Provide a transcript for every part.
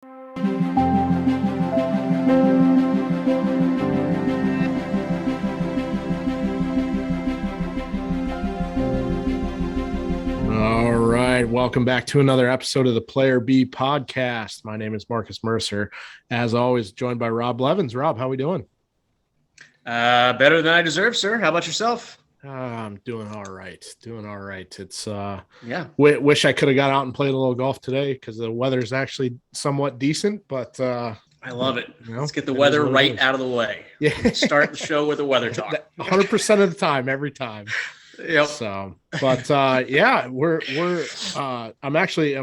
All right, welcome back to another episode of the Player B podcast. My name is Marcus Mercer. As always, joined by Rob Blevins. Rob, how we doing? Better than I deserve, sir. How about yourself? I'm doing all right. It's wish I could have got out and played a little golf today because the weather's actually somewhat decent, but I love it. Let's get the weather right out of the way. Yeah. Start the show with a weather talk. 100% of the time, every time. Yep. So, but yeah, I'm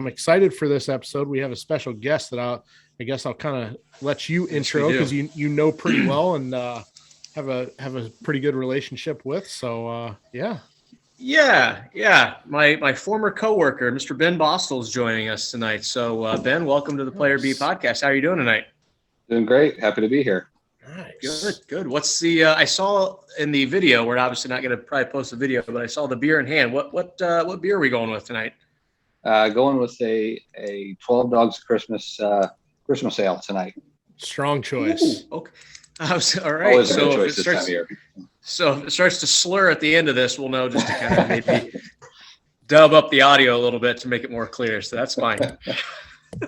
excited for this episode. We have a special guest that I'll kind of let you intro because you know pretty well and have a pretty good relationship with. So yeah. My former coworker, Mr. Ben Bastel, is joining us tonight. So Ben, welcome to the Player B podcast. How are you doing tonight? Doing great. Happy to be here. Nice. Good. What's the? I saw in the video. We're obviously not going to probably post the video, but I saw the beer in hand. What beer are we going with tonight? Going with a 12 Dogs Christmas ale tonight. Strong choice. Ooh, okay. All right. Always a good choice this time of year. So if it starts to slur at the end of this, we'll know just to kind of maybe dub up the audio a little bit to make it more clear. So that's fine.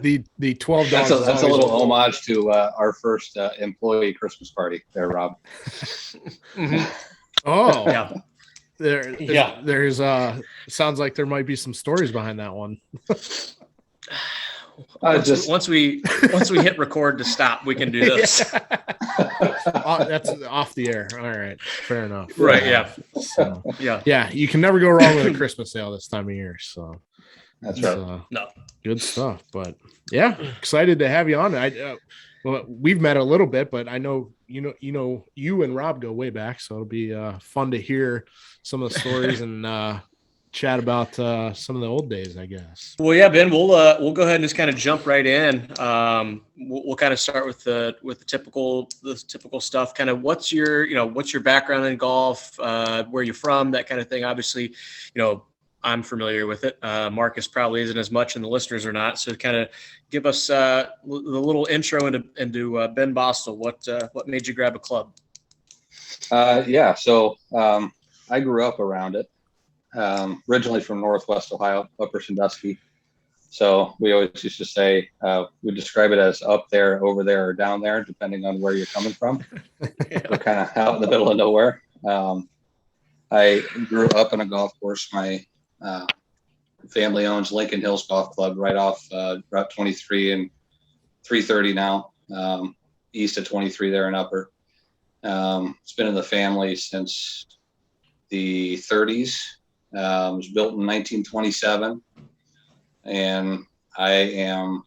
The 12 dogs. That's a little homage to our first employee Christmas party there, Rob. Mm-hmm. Oh, yeah. There's sounds like there might be some stories behind that one. Once we hit record to stop, we can do this. That's off the air. All right, fair enough. Right? Yeah. So, yeah. You can never go wrong with a Christmas sale this time of year. So that's right. No, good stuff. But yeah, excited to have you on. Well, we've met a little bit, but I know you and Rob go way back, so it'll be fun to hear some of the stories and chat about some of the old days, I guess. Well, yeah, Ben, we'll go ahead and just kind of jump right in. We'll kind of start with the typical stuff. Kind of what's your background in golf, where you're from, that kind of thing. Obviously, I'm familiar with it. Marcus probably isn't as much, and the listeners are not. So kind of give us the little intro into Ben Bastel. What made you grab a club? So I grew up around it. Originally from Northwest Ohio, Upper Sandusky. So we always used to say, we describe it as up there, over there, or down there, depending on where you're coming from. We're kind of out in the middle of nowhere. I grew up in a golf course. My family owns Worthington Hills Golf Club right off Route 23 and 330 now, east of 23 there in Upper. It's been in the family since the 30s. It was built in 1927, and I am,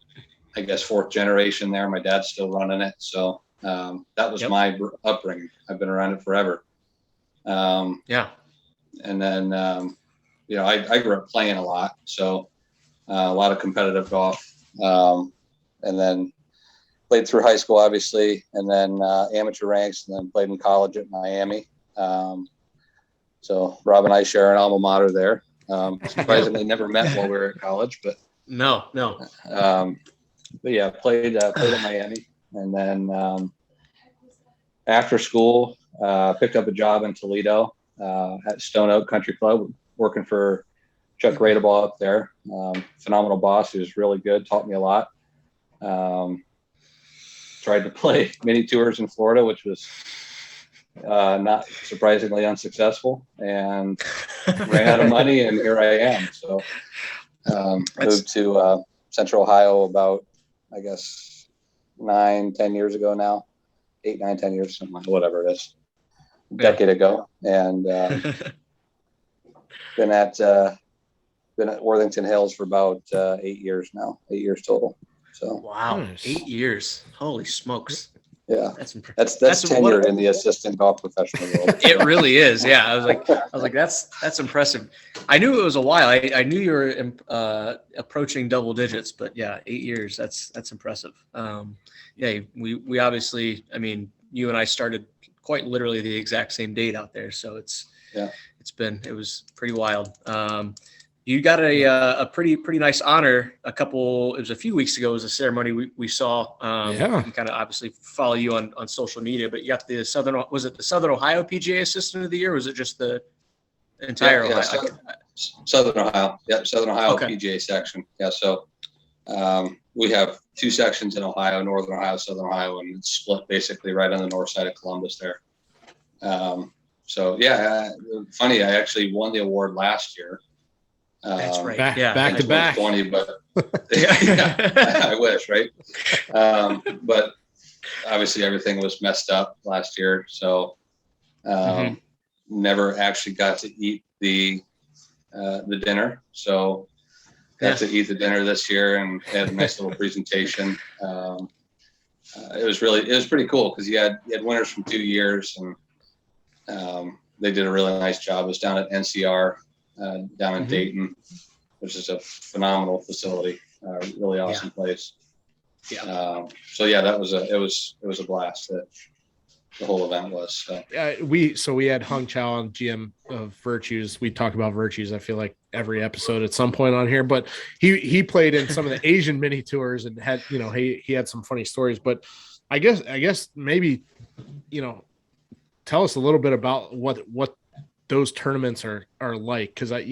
I guess, fourth generation there. My dad's still running it, so that was my upbringing. I've been around it forever. And then I grew up playing a lot, so a lot of competitive golf, and then played through high school, obviously, and then amateur ranks, and then played in college at Miami. So Rob and I share an alma mater there. Surprisingly, never met while we were at college, but no. But yeah, played at Miami, and then after school, picked up a job in Toledo at Stone Oak Country Club, working for Chuck Radeball up there. Phenomenal boss. He was really good. Taught me a lot. Tried to play mini tours in Florida, which was not surprisingly unsuccessful, and ran out of money, and here I am. So moved to Central Ohio about, I guess, 9-10 years ago now. 8, 9, 10 years, something like whatever it is. A decade ago. And been at Worthington Hills for about 8 years now. 8 years total. So wow, nice. 8 years. Holy smokes. Yeah, that's tenure in the assistant golf professional world. It really is. Yeah, I was like, that's impressive. I knew it was a while. I knew you were approaching double digits, but yeah, 8 years. That's impressive. We obviously, I mean, you and I started quite literally the exact same date out there, so it was pretty wild. You got a pretty nice honor. It was a few weeks ago. It was a ceremony we saw. Yeah. We kind of obviously follow you on social media, but you got the Southern Ohio PGA Assistant of the Year? Or was it just the entire Ohio? Southern Ohio. Yep. Southern Ohio Okay. PGA section. Yeah. So we have two sections in Ohio, Northern Ohio, Southern Ohio, and it's split basically right on the north side of Columbus there. So yeah, funny. I actually won the award last year. That's right. Back to back. 20, but yeah, I wish, right? But obviously everything was messed up last year, so never actually got to eat the dinner. So got to eat the dinner this year and had a nice little presentation. It was pretty cool because you had winners from 2 years, and they did a really nice job. It was down at NCR. Down in Dayton, which is a phenomenal facility, really awesome place. Yeah. So yeah, it was a blast. The whole event was. So. We had Hung Chow on GM of Virtues. We talk about Virtues, I feel like every episode at some point on here, but he played in some of the Asian mini tours and had, he had some funny stories, but I guess maybe, tell us a little bit about what those tournaments are like, because I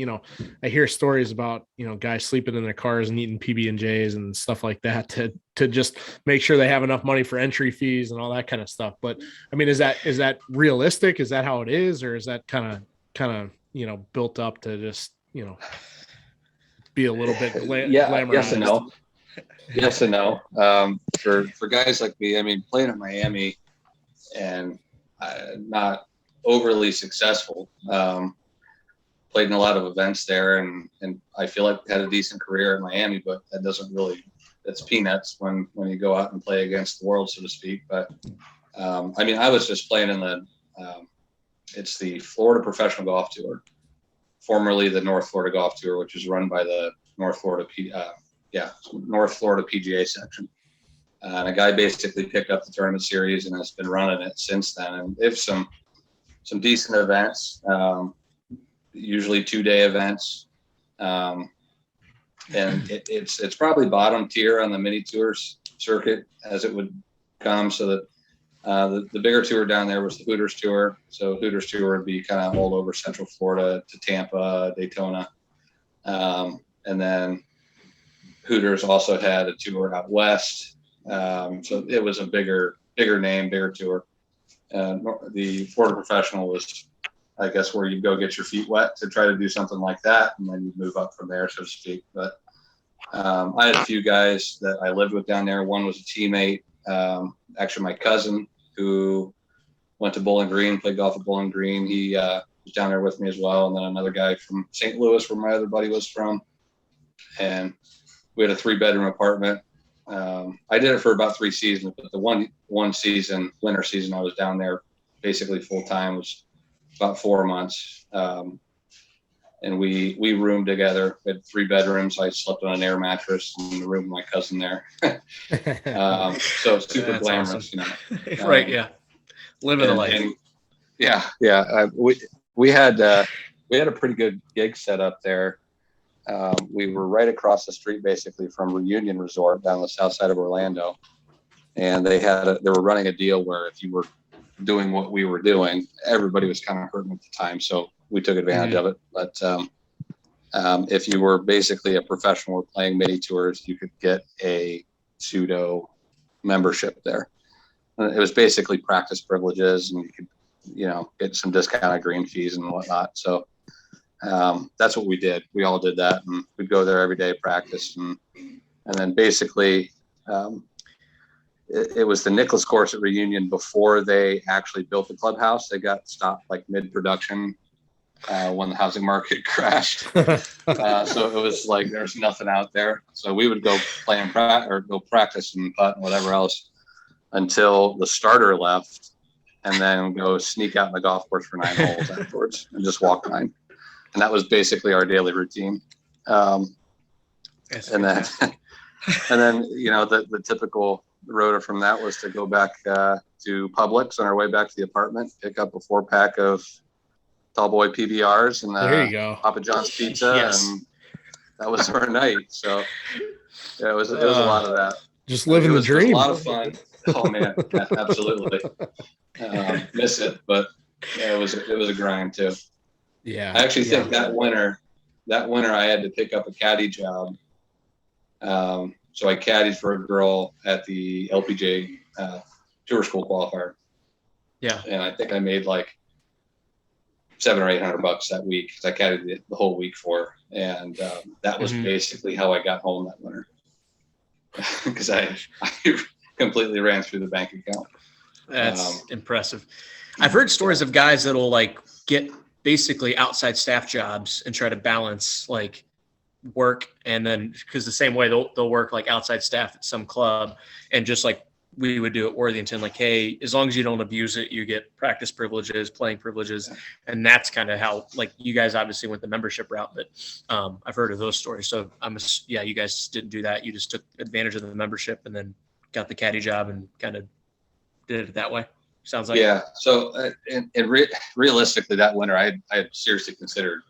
hear stories about guys sleeping in their cars and eating PB&Js and stuff like that to just make sure they have enough money for entry fees and all that kind of stuff. But I mean, is that realistic? Is that how it is, or is that kind of built up to just be a little bit glamorized? Yes and no. For guys like me, I mean, playing at Miami and not overly successful. Played in a lot of events there, and I feel like had a decent career in Miami, but that doesn't really, that's peanuts when you go out and play against the world, so to speak. But I mean, I was just playing in it's the Florida Professional Golf Tour, formerly the North Florida Golf Tour, which is run by the North Florida PGA section. And a guy basically picked up the tournament series and has been running it since then. And if some decent events, usually 2-day events. And it's probably bottom tier on the mini tours circuit as it would come. So that the bigger tour down there was the Hooters Tour. So Hooters Tour would be kind of all over Central Florida to Tampa, Daytona. And then Hooters also had a tour out west. So it was a bigger name, bigger tour. The Florida Professional was, I guess, where you go get your feet wet to try to do something like that, and then you move up from there, so to speak. But I had a few guys that I lived with down there. One was a teammate, actually my cousin, who went to Bowling Green, played golf at Bowling Green. He was down there with me as well, and then another guy from St. Louis, where my other buddy was from. And we had a 3-bedroom apartment. I did it for about 3 seasons, but the one season, winter season, I was down there basically full time, was about 4 months. And we roomed together. We had 3 bedrooms. I slept on an air mattress in the room with my cousin there. So super glamorous, awesome. Right. Yeah. Living the life. We had a pretty good gig set up there. We were right across the street, basically, from Reunion Resort down the south side of Orlando, and they were running a deal where if you were doing what we were doing, everybody was kind of hurting at the time, so we took advantage of it. But if you were basically a professional playing mini tours, you could get a pseudo membership there. And it was basically practice privileges, and you could get some discounted green fees and whatnot. So that's what we did. We all did that, and we'd go there every day, practice, and then basically it was the Nicklaus course at Reunion before they actually built the clubhouse. They got stopped like mid-production when the housing market crashed. So it was like there's nothing out there. So we would go play and go practice and putt and whatever else until the starter left, and then go sneak out in the golf course for 9 holes afterwards and just walk 9. And that was basically our daily routine. And then the typical rota from that was to go back to Publix on our way back to the apartment, pick up a 4-pack of Tall Boy PBRs and there you go. Papa John's pizza, yes. and was our night. So yeah, it was a lot of that. Just living the dream. It was a lot of fun. Oh man, absolutely. Miss it, but yeah, it was a grind too. Yeah. I actually think that winter I had to pick up a caddy job. So I caddied for a girl at the LPGA tour school qualifier. Yeah. And I think I made like $700 or $800 that week because I caddied the whole week for her. And that was basically how I got home that winter. Because I completely ran through the bank account. That's impressive. I've heard stories of guys that'll like get basically outside staff jobs and try to balance like work, and then because the same way they'll work like outside staff at some club, and just like we would do at Worthington, like, hey, as long as you don't abuse it, you get practice privileges, playing privileges. And that's kind of how, like, you guys obviously went the membership route, but I've heard of those stories. So you guys didn't do that. You just took advantage of the membership and then got the caddy job and kind of did it that way. Sounds like. Yeah. So realistically, that winter, I had seriously considered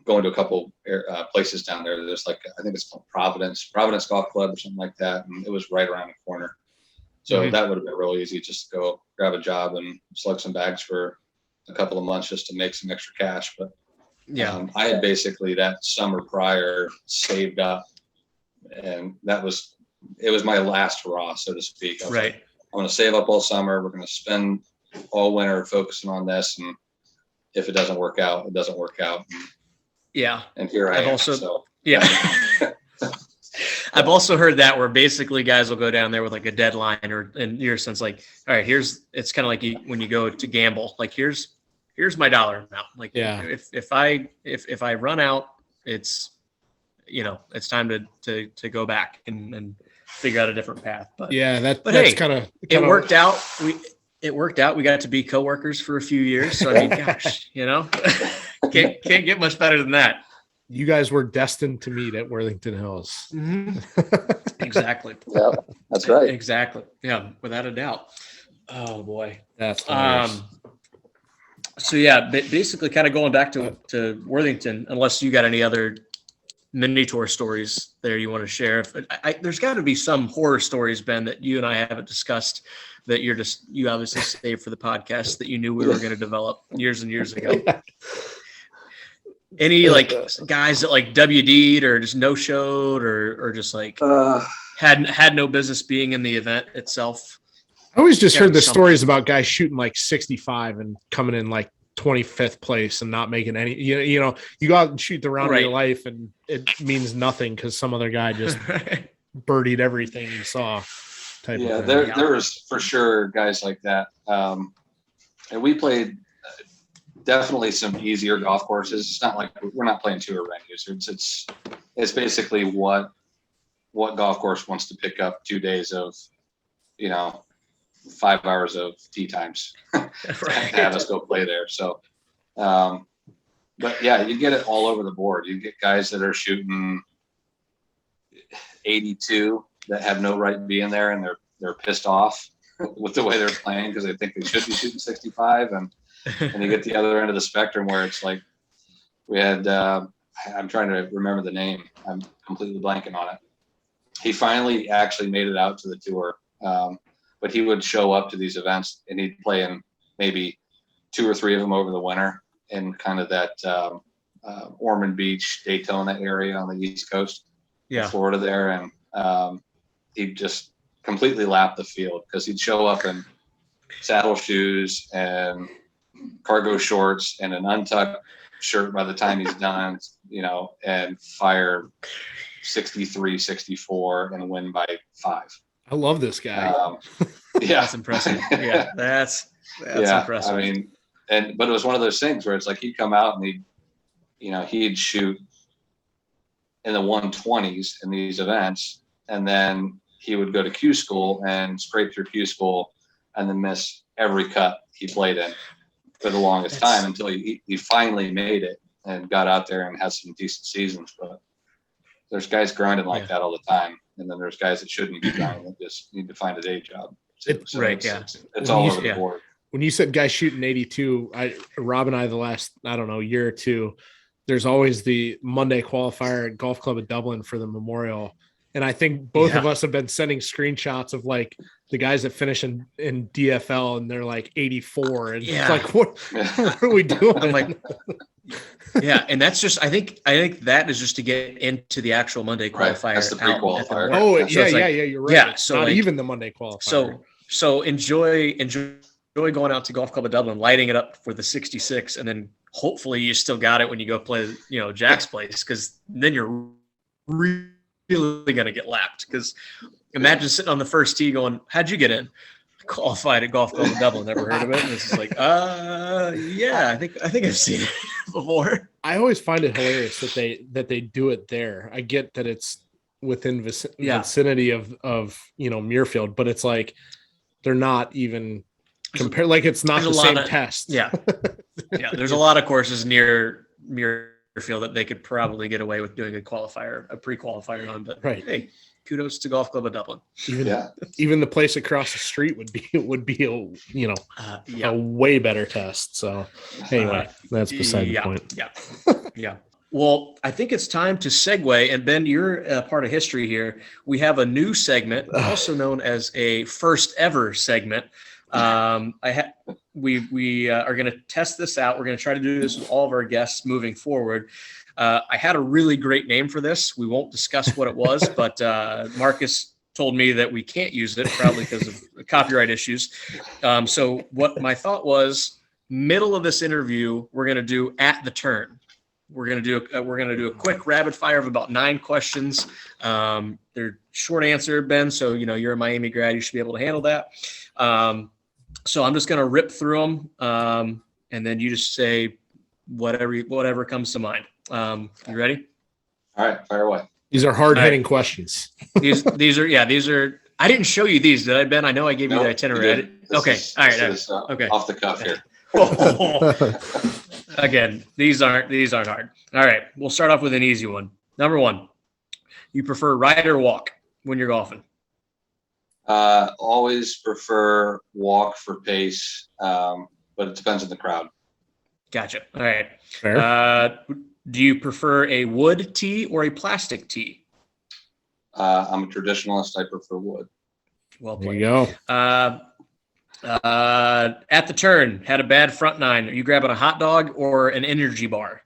going to a couple places down there. There's like, I think it's called Providence Golf Club or something like that. And it was right around the corner. So that would have been real easy, just to go grab a job and slug some bags for a couple of months just to make some extra cash. But I had basically that summer prior saved up, and it was my last hurrah, so to speak. I was like, I'm going to save up all summer. We're going to spend all winter focusing on this. And if it doesn't work out, it doesn't work out. And here I am. I've also heard that where basically guys will go down there with like a deadline, or in your sense, like, all right, it's kind of like when you go to gamble, like here's my dollar amount. Like, if I run out, it's time to go back and figure out a different path. But that's kind of, it worked out. It worked out. We got to be coworkers for a few years. So I mean, gosh, can't get much better than that. You guys were destined to meet at Worthington Hills. Exactly. Yeah, that's right. Exactly. Yeah, without a doubt. Oh boy, that's hilarious. So basically, kind of going back to Worthington. Unless you got any other mini tour stories there you want to share. There's got to be some horror stories, Ben, that you and I haven't discussed, that you obviously saved for the podcast that you knew we were going to develop years and years ago. Any like guys that like WD'd or just no showed or just like had no business being in the event itself? I always just heard the stories about guys shooting like 65 and coming in like 25th place and not making any, you go out and shoot the round of your life and it means nothing because some other guy just birdied everything you saw. There was for sure guys like that. And we played definitely some easier golf courses. It's not like we're not playing tour venues. It's basically what golf course wants to pick up 2 days of, 5 hours of tee times to have us go play there. So, but yeah, you get it all over the board. You get guys that are shooting 82 that have no right being there, and they're pissed off with the way they're playing because they think they should be shooting 65, and you get the other end of the spectrum where it's like we had. I'm trying to remember the name. I'm completely blanking on it. He finally actually made it out to the tour. But he would show up to these events and he'd play in maybe 2 or 3 of them over the winter in kind of that Ormond Beach, Daytona area on the East Coast, Florida there. And he'd just completely lap the field because he'd show up in saddle shoes and cargo shorts and an untucked shirt by the time he's done, and fire 63, 64 and win by 5. I love this guy. That's impressive. Yeah, that's impressive. I mean, but it was one of those things where it's like he'd come out and he'd shoot in the 120s in these events, and then he would go to Q school and scrape through Q school and then miss every cut he played in for the longest time until he finally made it and got out there and had some decent seasons. But there's guys grinding like that all the time. And then there's guys that shouldn't be grinding that just need to find a day job. It's all over the board. When you said guys shooting 82, Rob and I the last, year or two, there's always the Monday qualifier at Golf Club of Dublin for the Memorial. And I think both of us have been sending screenshots of like the guys that finish in DFL and they're like 84. And it's like, what are we doing? I'm like, yeah. And that's just, I think that is just to get into the actual Monday qualifier. Right. That's the pre-qualifier. Oh, yeah, you're right. Yeah. So not like, even the Monday qualifier. So enjoy going out to Golf Club of Dublin, lighting it up for the 66. And then hopefully you still got it when you go play, Jack's place. Cause then you're really going to get lapped. Because imagine sitting on the first tee going, how'd you get in? Qualified at Golf Club of Dublin. Never heard of it. And it's just like, yeah, I think I've seen it before. I always find it hilarious that they do it there. I get that it's within vicinity of Muirfield, but it's like they're not even compared. Like it's not the same test. Yeah, yeah. There's a lot of courses near Muirfield that they could probably get away with doing a pre-qualifier on. But hey, kudos to Golf Club of Dublin. Even the place across the street would be a way better test. So anyway, that's beside the point. Yeah. Well, I think it's time to segue. And Ben, you're a part of history here. We have a new segment, also known as a first ever segment. We are going to test this out. We're going to try to do this with all of our guests moving forward. I had a really great name for this. We won't discuss what it was, but Marcus told me that we can't use it, probably because of copyright issues. So what my thought was, middle of this interview, we're going to do at the turn. We're going to do a quick rapid fire of about 9 questions. They're short answer, Ben. So, you're a Miami grad. You should be able to handle that. So I'm just going to rip through them. And then you just say whatever comes to mind. You ready? All right. Fire away. These are hard hitting questions. These are, I didn't show you these, did I, Ben? I know I gave you the itinerary. Okay. All right. Okay. Off the cuff here. Again, these aren't hard. All right, we'll start off with an easy one. Number 1, you prefer ride or walk when you're golfing? Always prefer walk for pace, but it depends on the crowd. Gotcha. All right. Fair. Do you prefer a wood tee or a plastic tee? I'm a traditionalist. I prefer wood. Well played. There you go. At the turn, had a bad front 9. Are you grabbing a hot dog or an energy bar?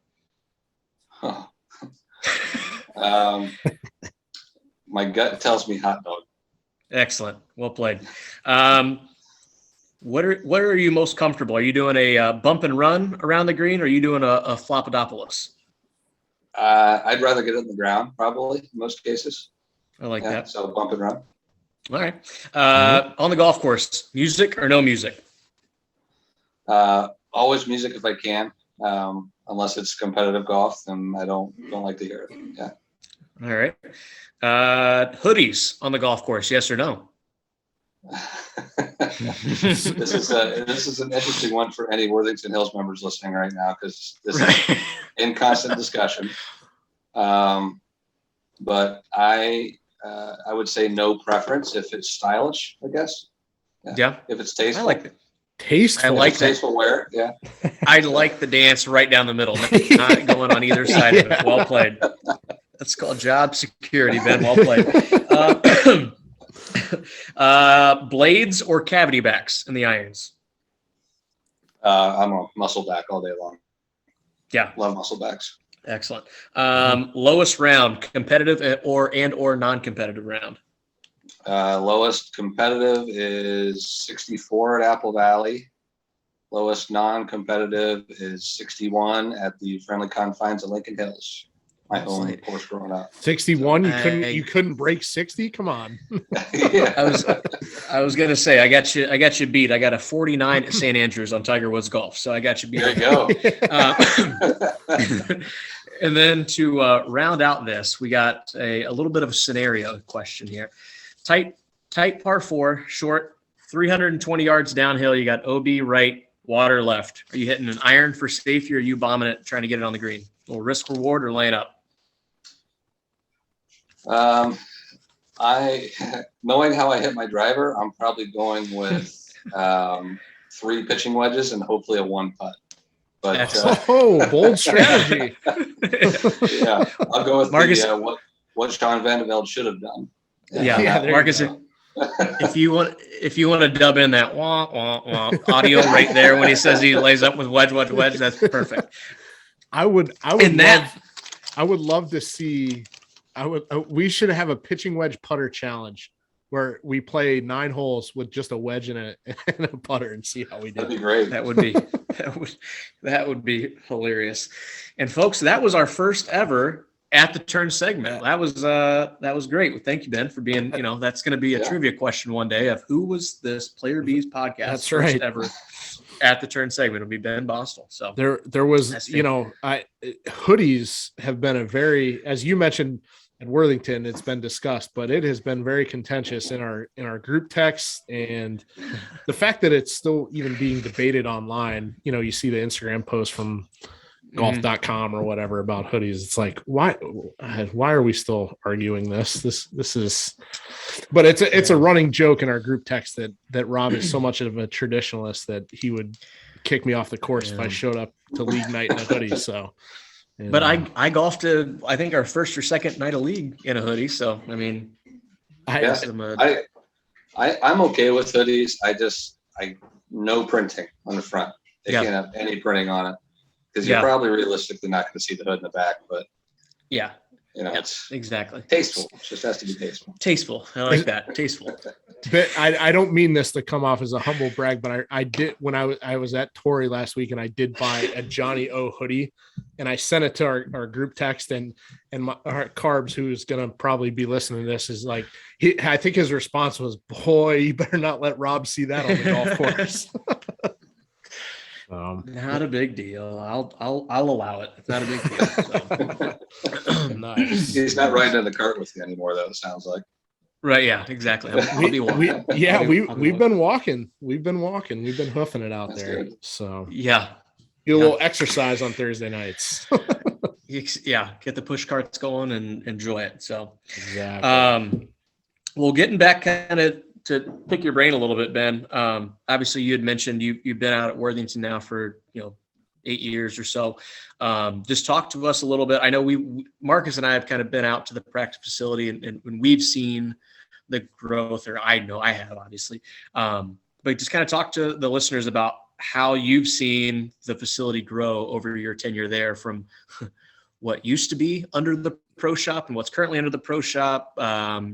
Huh. My gut tells me hot dog. Excellent. Well played. What are you most comfortable? Are you doing a bump and run around the green, or are you doing a Flopodopoulos? I'd rather get it in the ground, probably, in most cases. I like that. So bump and run. All right. On the golf course, music or no music? Always music if I can. Unless it's competitive golf, then I don't like to hear it. Yeah. All right. Hoodies on the golf course, yes or no? This is an interesting one for any Worthington Hills members listening right now, because this is in constant discussion. But I would say no preference if it's stylish, I guess. Yeah. If it's tasteful. I like it. Tasteful. I like that. Tasteful wear. Yeah. I like the dance right down the middle, not going on either side of it. Well played. That's called job security, Ben. Well played. Blades or cavity backs in the irons? I'm a muscle back all day long. Yeah. Love muscle backs. Excellent. Lowest round, competitive or non-competitive round? Lowest competitive is 64 at Apple Valley. Lowest non-competitive is 61 at the friendly confines of Lincoln Hills. My home course growing up. 61? You couldn't break 60? Come on. Yeah. I was gonna say I got you beat. I got a 49 at St. Andrews on Tiger Woods Golf, so I got you beat. There you go. And then to round out this, we got a little bit of a scenario question here. Tight par 4, short, 320 yards downhill. You got OB right, water left. Are you hitting an iron for safety, or are you bombing it, trying to get it on the green? A little risk reward or laying up? Knowing how I hit my driver, I'm probably going with 3 pitching wedges and hopefully a 1 putt. But bold strategy. yeah, I'll go with Marcus, what Sean Vandeveld should have done. Yeah, Marcus. If you want to dub in that wah, wah, wah, audio right there when he says he lays up with wedge, that's perfect. I would love to see. We should have a pitching wedge putter challenge where we play 9 holes with just a wedge and a putter and see how we do. That'd be great. That would be hilarious. And folks, that was our first ever At the Turn segment. That was great. Well, thank you, Ben, for being, that's going to be a trivia question one day of who was this Player Bees podcast. That's first right. ever At the Turn segment. It'll be Ben Bastel. So there was, hoodies have been a very, as you mentioned at Worthington, it's been discussed, but it has been very contentious in our group texts, and the fact that it's still even being debated online. You see the Instagram post from golf.com or whatever about hoodies. It's like, why are we still arguing this? This is, but it's a running joke in our group text that Rob is so much of a traditionalist that he would kick me off the course if I showed up to league night in a hoodie. So, but I golfed to, I think, our first or second night of league in a hoodie. So, I mean, I'm okay with hoodies. I no printing on the front. They can't have any printing on it. Because you're probably realistically not going to see the hood in the back, but it's exactly tasteful. It just has to be tasteful. Tasteful. I like that. Tasteful. But I don't mean this to come off as a humble brag, but I did when I was at Torrey last week, and I did buy a Johnny O hoodie, and I sent it to our group text, and our Carbs, who's going to probably be listening to this, is like, I think his response was, "Boy, you better not let Rob see that on the golf course." Not a big deal. I'll allow it. It's not a big deal. So. Nice. He's not riding in the cart with you anymore, though. It sounds like. Right. Yeah. Exactly. I'll be walking. We've been walking. We've been hoofing it out. That's there. Good. So yeah. Do a little exercise on Thursday nights. Get the push carts going and enjoy it. So exactly. Well, getting back kind of to pick your brain a little bit, Ben. Obviously, you had mentioned you've been out at Worthington now for 8 years or so. Just talk to us a little bit. I know Marcus and I have kind of been out to the practice facility, and when we've seen the growth, or I know I have, obviously. But just kind of talk to the listeners about how you've seen the facility grow over your tenure there, from what used to be under the pro shop and what's currently under the pro shop,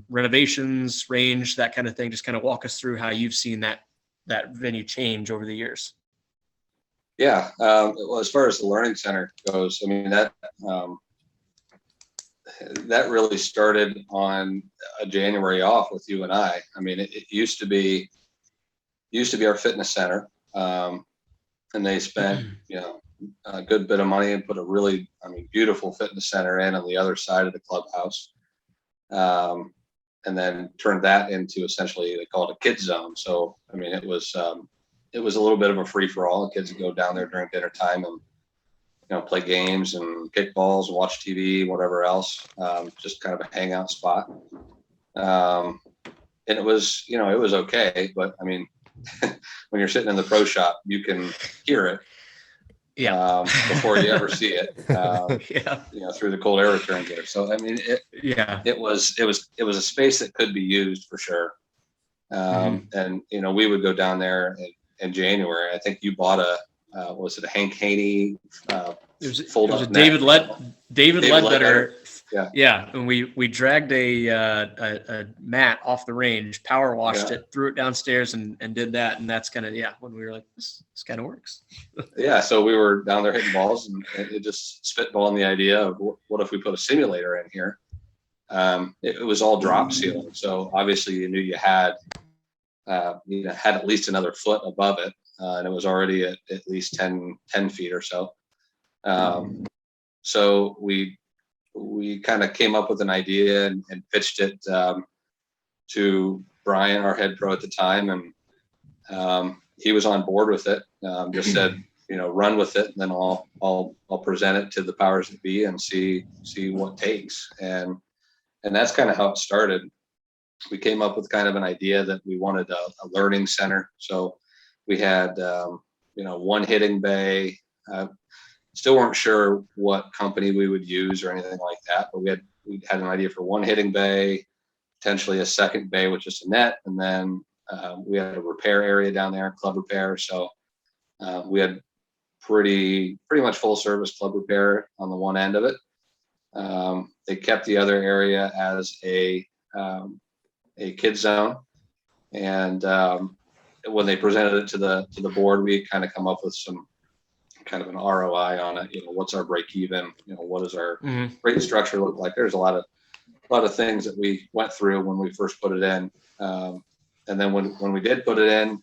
renovations, range, that kind of thing. Just kind of walk us through how you've seen that venue change over the years. Yeah. Well, as far as the learning center goes, I mean, that really started on a January off with you and I. I mean, it used to be our fitness center. And they spent, a good bit of money and put a really, beautiful fitness center in on the other side of the clubhouse. And then turned that into essentially, they call it a kids zone. So, I mean, it was a little bit of a free for all. The kids would go down there during dinner time and, play games and kick balls and watch TV, whatever else. Just kind of a hangout spot. And it was, it was okay. But I mean, when you're sitting in the pro shop, you can hear it. Before you ever see it, through the cold air return gear. So I mean, it was a space that could be used for sure. And we would go down there in January. I think you bought was it a Hank Haney? It was a David Ledbetter. Yeah. And we dragged a mat off the range, power washed it, threw it downstairs, and did that. And that's kind of when we were like, this kind of works. So we were down there hitting balls, and it just spitballing the idea of what if we put a simulator in here. It was all drop ceiling, so obviously you knew you had at least another foot above it, and it was already at least 10 feet or so. So we kind of came up with an idea and pitched it to Brian, our head pro at the time, and he was on board with it. Just said, run with it, and then I'll present it to the powers that be and see what takes. And that's kind of how it started. We came up with kind of an idea that we wanted a learning center. So we had one hitting bay, Still weren't sure what company we would use or anything like that, but we had an idea for one hitting bay, potentially a second bay with just a net, and then we had a repair area down there, club repair. So we had pretty much full service club repair on the one end of it. They kept the other area as a kids zone, and when they presented it to the board, we kind of come up with some kind of an ROI on it. What's our break even? What does our rate structure look like? There's a lot of things that we went through when we first put it in, and then when we did put it in,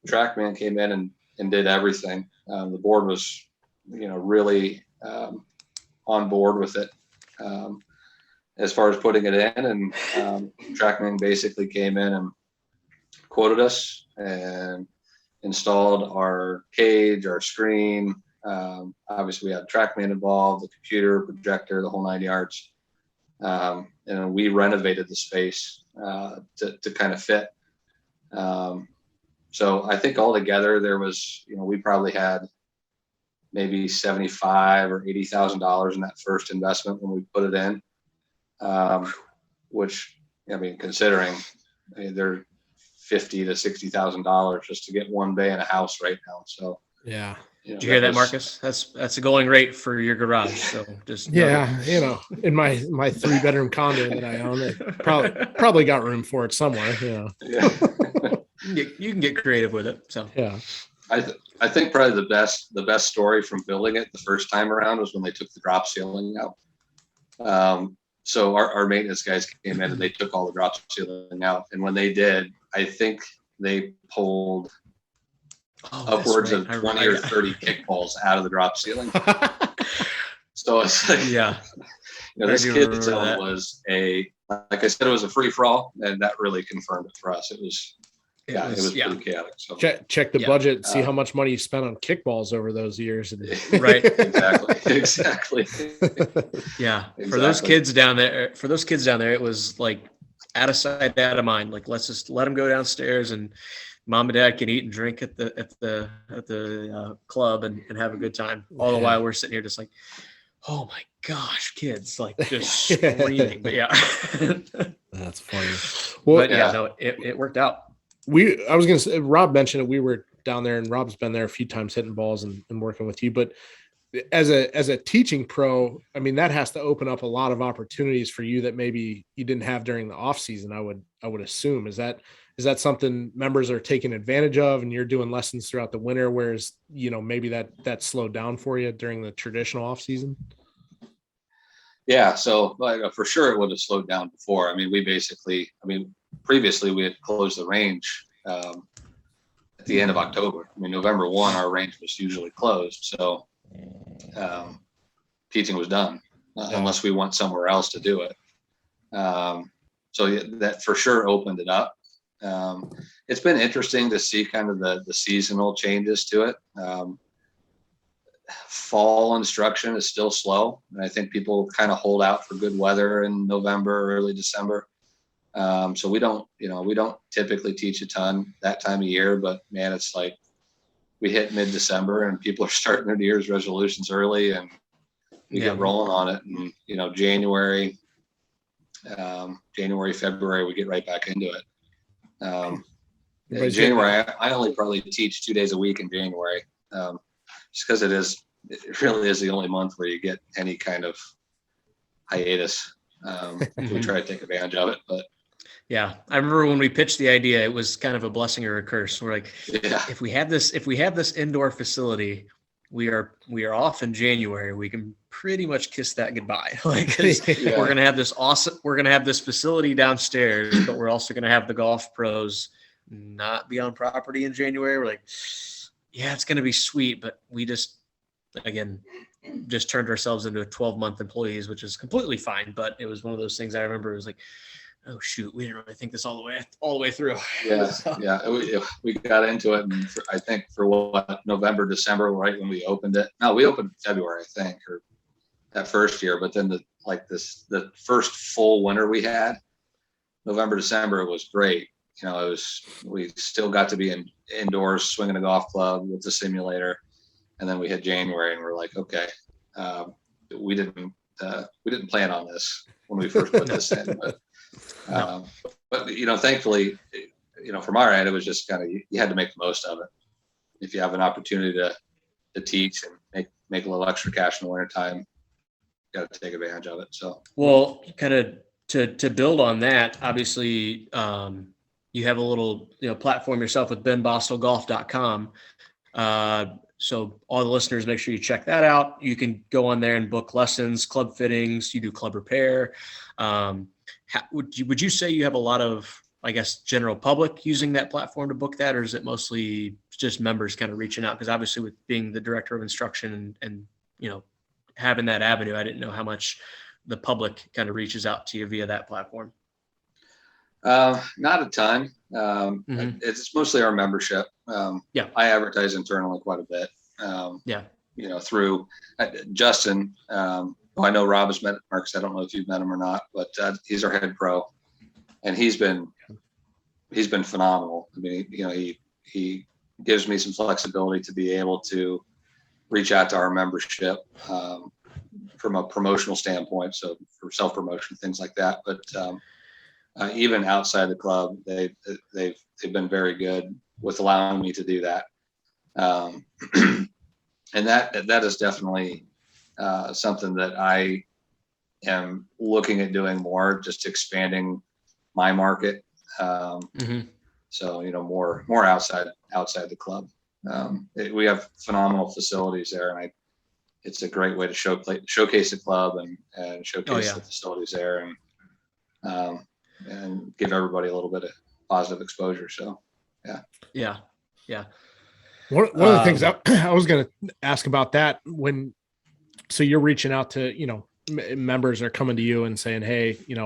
TrackMan came in and did everything. The board was really on board with it as far as putting it in, and TrackMan basically came in and quoted us and installed our cage, our screen. Obviously, we had TrackMan involved, the computer, projector, the whole 9 yards. And we renovated the space to kind of fit. So I think altogether there was, we probably had maybe $75,000 or $80,000 in that first investment when we put it in, which, considering they're $50,000 to $60,000 just to get one bay in a house right now. So yeah. Did you hear that, Marcus? That's a going rate for your garage. So just in my 3-bedroom condo that I own, it probably got room for it somewhere. Yeah. You can get creative with it. So yeah. I think probably the best story from building it the first time around was when they took the drop ceiling out. So our maintenance guys came in and they took all the drop ceiling out, and when they did, I think they pulled upwards of 20 or 30 kickballs out of the drop ceiling. So it's like, this kid zone was like I said, it was a free for all, and that really confirmed it for us. It was pretty chaotic. So check the budget, see how much money you spent on kickballs over those years. Right. Exactly. Yeah. Exactly. For those kids down there, it was like out of sight, out of mind. Like, let's just let them go downstairs and mom and dad can eat and drink at the club and have a good time. All the while we're sitting here just like, oh my gosh, kids, like just screaming. But that's funny. Well, but it worked out. I was going to say, Rob mentioned it. We were down there, and Rob's been there a few times hitting balls and working with you. But as a teaching pro, that has to open up a lot of opportunities for you that maybe you didn't have during the off season. I would assume. Is that something members are taking advantage of, and you're doing lessons throughout the winter, whereas maybe that slowed down for you during the traditional off season? Yeah, so for sure it would have slowed down before. Previously we had closed the range at the end of October. November 1, our range was usually closed. So teaching was done unless we went somewhere else to do it. So that for sure opened it up. It's been interesting to see kind of the seasonal changes to it. Fall instruction is still slow, and I think people kind of hold out for good weather in November, early December. So we don't typically teach a ton that time of year, but man, it's like we hit mid-December and people are starting their New Year's resolutions early, and we get rolling on it. And January, February, we get right back into it. In January, I only probably teach 2 days a week in January, just because it really is the only month where you get any kind of hiatus. We try to take advantage of it, but yeah, I remember when we pitched the idea, it was kind of a blessing or a curse. We're like, if we have this indoor facility, we are off in January. We can pretty much kiss that goodbye. We're gonna have this facility downstairs, but we're also gonna have the golf pros not be on property in January. We're like, yeah, it's gonna be sweet, but we just turned ourselves into 12-month employees, which is completely fine. But it was one of those things I remember. It was like, oh shoot, we didn't really think this all the way through. We got into it, and I think for November, December, right when we opened it. No, we opened in February, I think, or that first year. But then the first full winter we had, November, December, it was great. We still got to be indoors swinging a golf club with the simulator. And then we hit January and we're like, okay, we didn't plan on this when we first put this in, but thankfully, from our end, it was just kind of, you had to make the most of it. If you have an opportunity to teach and make a little extra cash in the wintertime, you got to take advantage of it. So, well, kind of to build on that, obviously, you have a little, platform yourself with benbastelgolf.com. So all the listeners, make sure you check that out. You can go on there and book lessons, club fittings, you do club repair. Would you say you have a lot of, I guess, general public using that platform to book that, or is it mostly just members kind of reaching out? Because obviously with being the director of instruction and having that avenue, I didn't know how much the public kind of reaches out to you via that platform. Not a ton. It's mostly our membership. I advertise internally quite a bit. Through Justin. I know Rob has met Marcus. I don't know if you've met him or not, but he's our head pro, and he's been phenomenal. I mean, he gives me some flexibility to be able to reach out to our membership from a promotional standpoint. So for self-promotion, things like that. But even outside the club, they've been very good with allowing me to do that. And that is definitely something that I am looking at doing more, just expanding my market. So, more outside the club. We have phenomenal facilities there, and it's a great way to showcase the club and showcase the facilities there, and give everybody a little bit of positive exposure. So, yeah. One of the things I was going to ask about that, so you're reaching out to, members are coming to you and saying, hey, I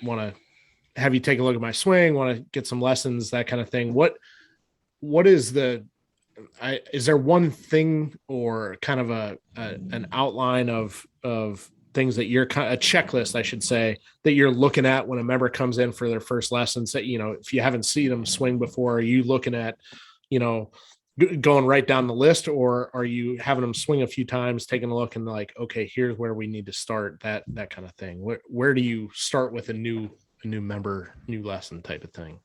want to have you take a look at my swing, want to get some lessons, that kind of thing. What is is there one thing or kind of an outline of things that you're kind of a checklist, I should say, that you're looking at when a member comes in for their first lessons that, if you haven't seen them swing before, are you looking at, going right down the list, or are you having them swing a few times, taking a look and like, okay, here's where we need to start, that kind of thing? Where do you start with a new member, new lesson type of thing?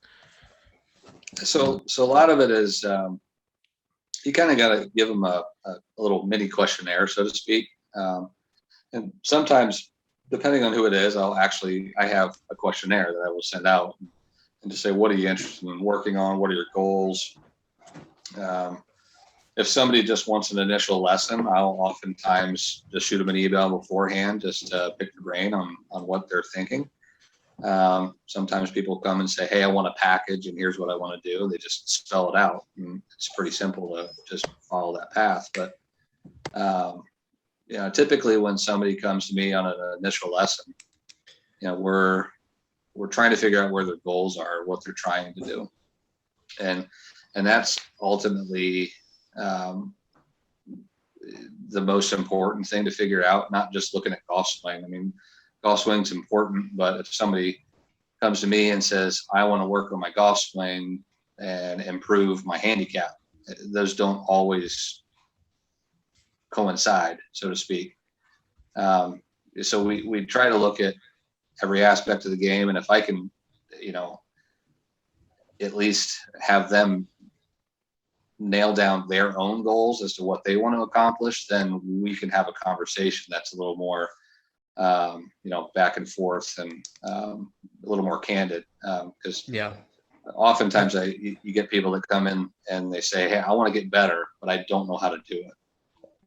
So a lot of it is, you kind of got to give them a little mini questionnaire, so to speak. And sometimes, depending on who it is, I have a questionnaire that I will send out and just say, what are you interested in working on? What are your goals? If somebody just wants an initial lesson, I'll oftentimes just shoot them an email beforehand, just to pick the brain on what they're thinking. Sometimes people come and say, hey, I want a package and here's what I want to do. They just spell it out, and it's pretty simple to just follow that path. But, typically when somebody comes to me on an initial lesson, we're trying to figure out where their goals are, what they're trying to do. And that's ultimately, the most important thing to figure out, not just looking at golf swing. I mean, golf swing's important, but if somebody comes to me and says, I want to work on my golf swing and improve my handicap, those don't always coincide, so to speak. So we try to look at every aspect of the game. And if I can, at least have them nail down their own goals as to what they want to accomplish, then we can have a conversation that's a little more, back and forth and a little more candid. Because oftentimes you get people that come in and they say, hey, I want to get better, but I don't know how to do it.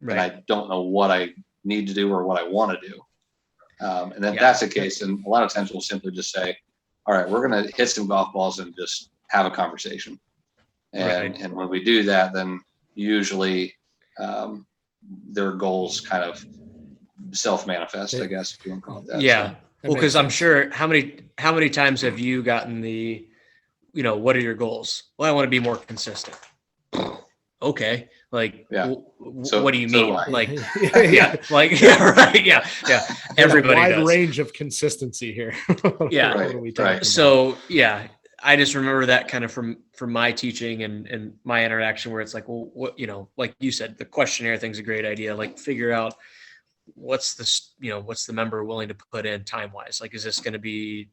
Right. And I don't know what I need to do or what I want to do. And then that's the case. And a lot of times we'll simply just say, all right, we're going to hit some golf balls and just have a conversation. And when we do that, then usually their goals kind of self-manifest, I guess, if you want to call it that. Yeah. So, well, because I'm sure how many times have you gotten the, what are your goals? Well, I want to be more consistent. Okay. Like, so, what do you mean? Like, right. Everybody wide does. Range of consistency here. Right. So, I just remember that kind of from my teaching and my interaction where it's like, well, what, like you said, the questionnaire thing's a great idea. Like figure out what's the member willing to put in time wise? Like, is this going to be,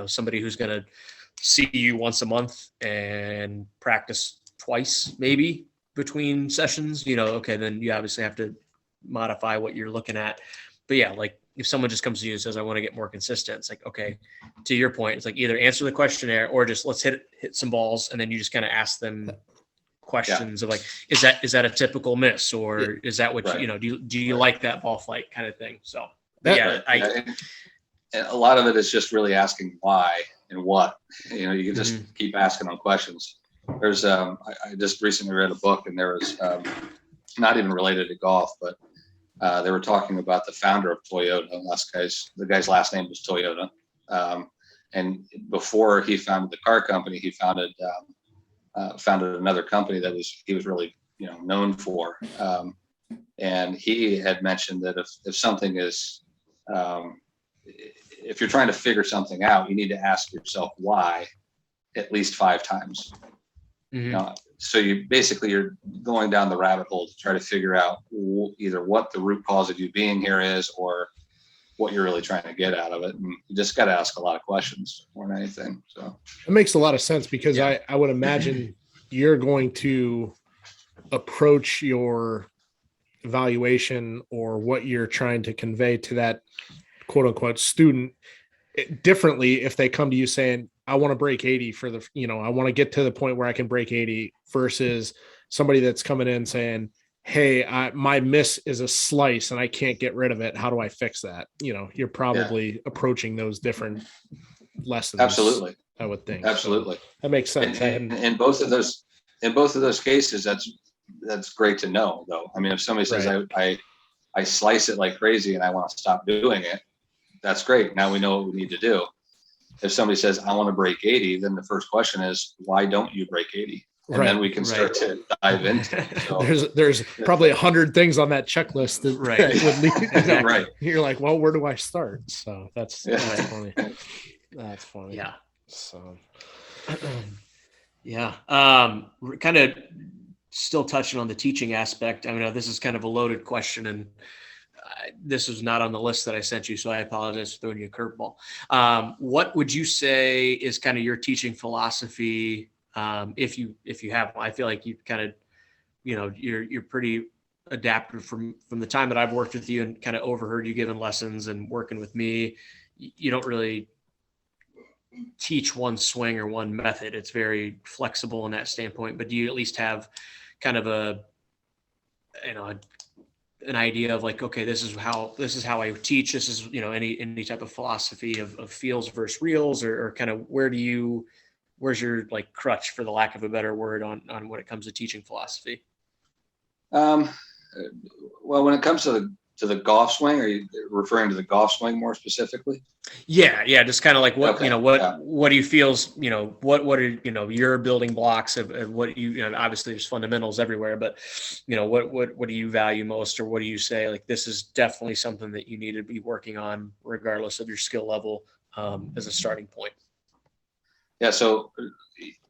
somebody who's going to see you once a month and practice twice, maybe between sessions, okay, then you obviously have to modify what you're looking at. But yeah, like if someone just comes to you and says, I want to get more consistent, it's like, okay, to your point, it's like either answer the questionnaire or just let's hit some balls. And then you just kind of ask them questions of like, is that a typical miss, or is that what right. Do you like that ball flight kind of thing? So and a lot of it is just really asking why and what, you can just keep asking them questions. There's I just recently read a book, and there was not even related to golf, but they were talking about the founder of Toyota. The guy's last name was Toyota, and before he founded the car company, he founded another company that he was really known for, and he had mentioned that if something is if you're trying to figure something out, you need to ask yourself why at least 5 times. So you're going down the rabbit hole to try to figure out either what the root cause of you being here is, or what you're really trying to get out of it. And you just got to ask a lot of questions more than anything. So it makes a lot of sense, because I would imagine you're going to approach your evaluation or what you're trying to convey to that quote unquote student differently if they come to you saying, I want to break 80 for the, I want to get to the point where I can break 80, versus somebody that's coming in saying, hey, my miss is a slice and I can't get rid of it. How do I fix that? You're probably approaching those different lessons. Absolutely. I would think. Absolutely. So that makes sense. And in both of those cases, that's great to know, though. I mean, if somebody says, right. I slice it like crazy and I want to stop doing it, that's great. Now we know what we need to do. If somebody says, I want to break 80, then the first question is, why don't you break 80? And then we can start to dive into it. So, there's probably 100 things on that checklist that would lead. Right. You're like, well, where do I start? So that's funny. That's funny. Yeah. So, yeah. Kind of still touching on the teaching aspect. I mean, this is kind of a loaded question, and this was not on the list that I sent you, so I apologize for throwing you a curveball. What would you say is kind of your teaching philosophy? If you have one? I feel like you kind of, you're pretty adaptive from the time that I've worked with you and kind of overheard you giving lessons and working with me. You don't really teach one swing or one method. It's very flexible in that standpoint, but do you at least have kind of an idea of like, okay, this is how I teach. This is, any type of philosophy of feels versus reels, or kind of where's your like crutch, for the lack of a better word, on when it comes to teaching philosophy? Well, when it comes to the golf swing, are you referring to the golf swing more specifically? Yeah. Just kind of like what, what do you feels, what are, your building blocks of what obviously there's fundamentals everywhere, but what do you value most, or what do you say, like, this is definitely something that you need to be working on regardless of your skill level, as a starting point? Yeah. So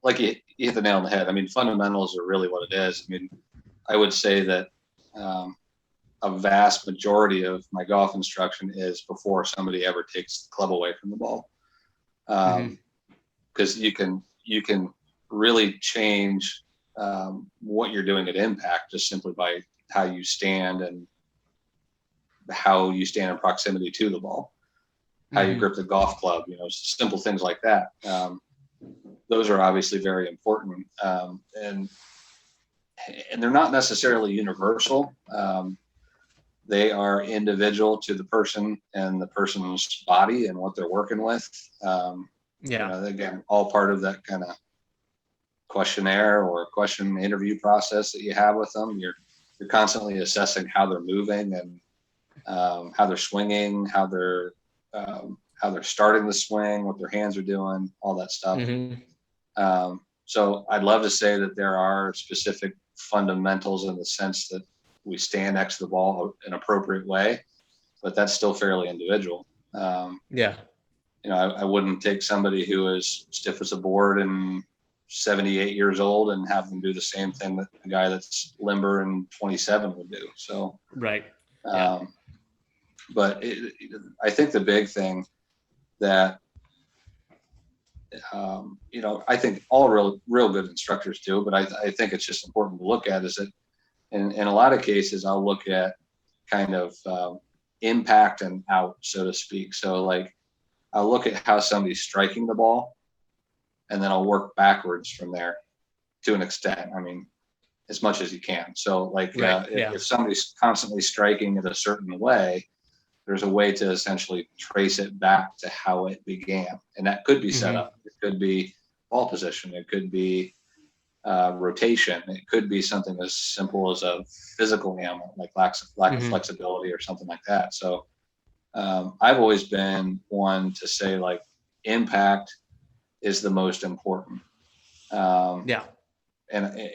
like you hit the nail on the head. I mean, fundamentals are really what it is. I mean, I would say that, a vast majority of my golf instruction is before somebody ever takes the club away from the ball. Because you can really change what you're doing at impact just simply by how you stand and how you stand in proximity to the ball, how you grip the golf club, simple things like that. Those are obviously very important. And they're not necessarily universal. They are individual to the person and the person's body and what they're working with. Again, all part of that kind of questionnaire or question interview process that you have with them. You're constantly assessing how they're moving and how they're swinging, how they're starting the swing, what their hands are doing, all that stuff. So I'd love to say that there are specific fundamentals in the sense that we stand next to the ball in an appropriate way, but that's still fairly individual. I wouldn't take somebody who is stiff as a board and 78 years old and have them do the same thing that a guy that's limber and 27 would do. So, right. But I think the big thing that, I think all real good instructors do, but I think it's just important to look at is that in a lot of cases, I'll look at kind of impact and out, so to speak. So like I'll look at how somebody's striking the ball, and then I'll work backwards from there to an extent. I mean, as much as you can. So like if somebody's constantly striking it a certain way, there's a way to essentially trace it back to how it began. And that could be set up. It could be ball position. It could be rotation. It could be something as simple as a physical ailment, like lack of flexibility or something like that. So I've always been one to say like impact is the most important. And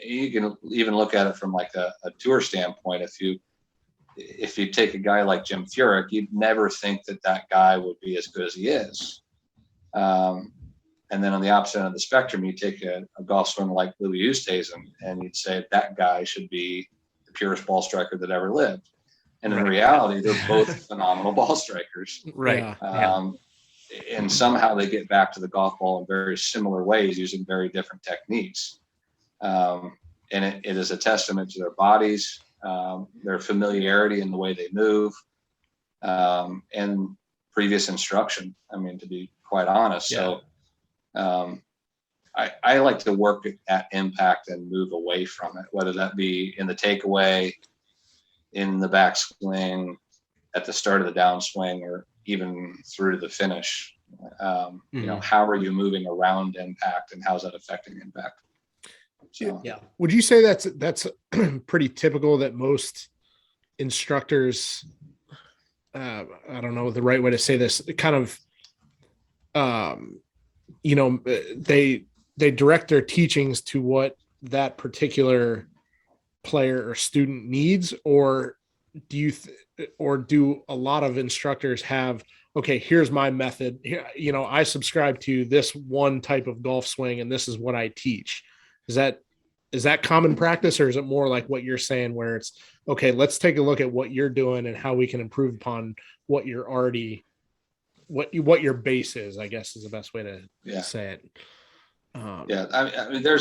you can even look at it from like a tour standpoint. If you take a guy like Jim Furyk, you'd never think that guy would be as good as he is. And then on the opposite end of the spectrum, you take a golf swinger like Louis Oosthuizen, and you'd say that guy should be the purest ball striker that ever lived. And in reality, they're both phenomenal ball strikers. Right. And somehow they get back to the golf ball in very similar ways using very different techniques. And it is a testament to their bodies, their familiarity in the way they move, and previous instruction. I mean, to be quite honest. So I like to work at impact and move away from it, whether that be in the takeaway, in the backswing, at the start of the downswing, or even through to the finish. How are you moving around impact, and how's that affecting impact? So, Would you say that's pretty typical that most instructors, I don't know the right way to say this, kind of, they direct their teachings to what that particular player or student needs, or do a lot of instructors have, okay, here's my method. Here, I subscribe to this one type of golf swing, and this is what I teach. Is that common practice, or is it more like what you're saying, where it's, okay, let's take a look at what you're doing and how we can improve upon what you're already, what your base is, I guess is the best way to say it. I mean, there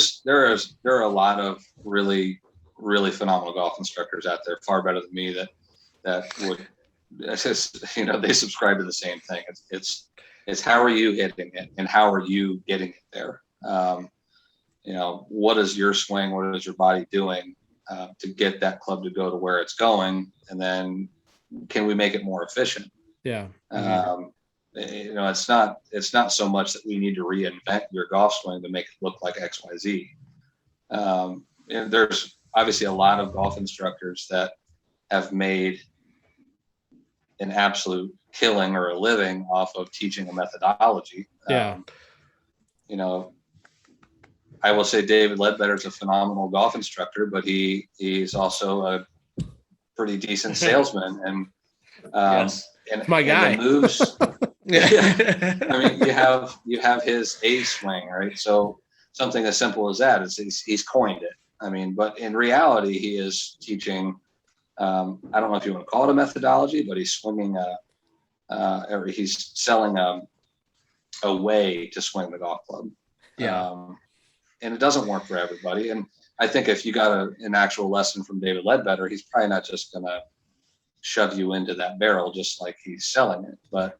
are a lot of really, really phenomenal golf instructors out there, far better than me, that would, it's just, they subscribe to the same thing. It's how are you hitting it, and how are you getting it there? What is your swing? What is your body doing to get that club to go to where it's going? And then can we make it more efficient? Yeah. It's not so much that we need to reinvent your golf swing to make it look like X, Y, Z. There's obviously a lot of golf instructors that have made an absolute killing or a living off of teaching a methodology. I will say David Ledbetter is a phenomenal golf instructor, but he's also a pretty decent salesman, and and my guy. And the moves. I mean, you have his A swing, right? So something as simple as that is he's coined it. I mean, but in reality, he is teaching. I don't know if you want to call it a methodology, but he's swinging or he's selling a way to swing the golf club. And it doesn't work for everybody. And I think if you got an actual lesson from David Ledbetter, he's probably not just going to shove you into that barrel just like he's selling it. But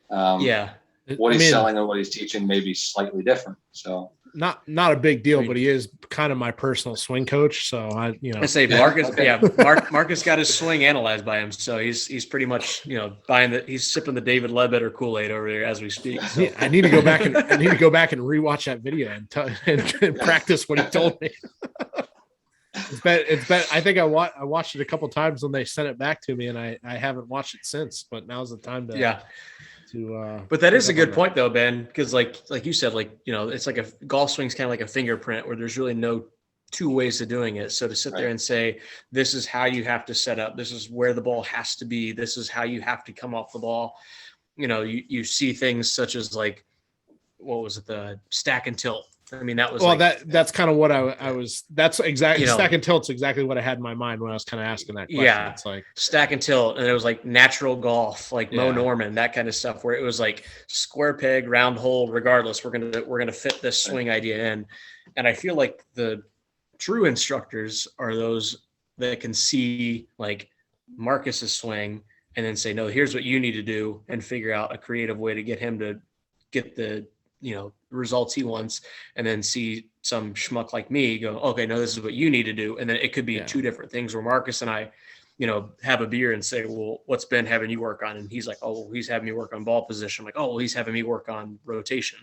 what he's selling and what he's teaching may be slightly different. So not a big deal, but he is kind of my personal swing coach. So I say Marcus, Marcus got his swing analyzed by him. So he's pretty much, he's sipping the David Ledbetter Kool-Aid over there as we speak. So. I need to go back and rewatch that video and practice what he told me. It's been, I think I watched it a couple times when they sent it back to me, and I haven't watched it since, but now's the time to, but that is a good point though, Ben, because like you said, it's like a golf swing's kind of like a fingerprint where there's really no two ways of doing it. So to sit there and say, this is how you have to set up, this is where the ball has to be, this is how you have to come off the ball. you see things such as like, what was it? The stack and tilt. I mean, that was that's kind of what I was, that's exactly, stack and tilt's exactly what I had in my mind when I was kind of asking that question. Yeah. It's like stack and tilt. And it was like natural golf, like Mo Norman, that kind of stuff, where it was like square peg, round hole, regardless, we're going to fit this swing idea in. And I feel like the true instructors are those that can see like Marcus's swing and then say, no, here's what you need to do, and figure out a creative way to get him to get the, results he wants, and then see some schmuck like me go, okay, no, this is what you need to do. And then it could be two different things where Marcus and I, have a beer and say, well, what's Ben having you work on? And he's like, oh, well, he's having me work on ball position. I'm like, oh, well, he's having me work on rotation.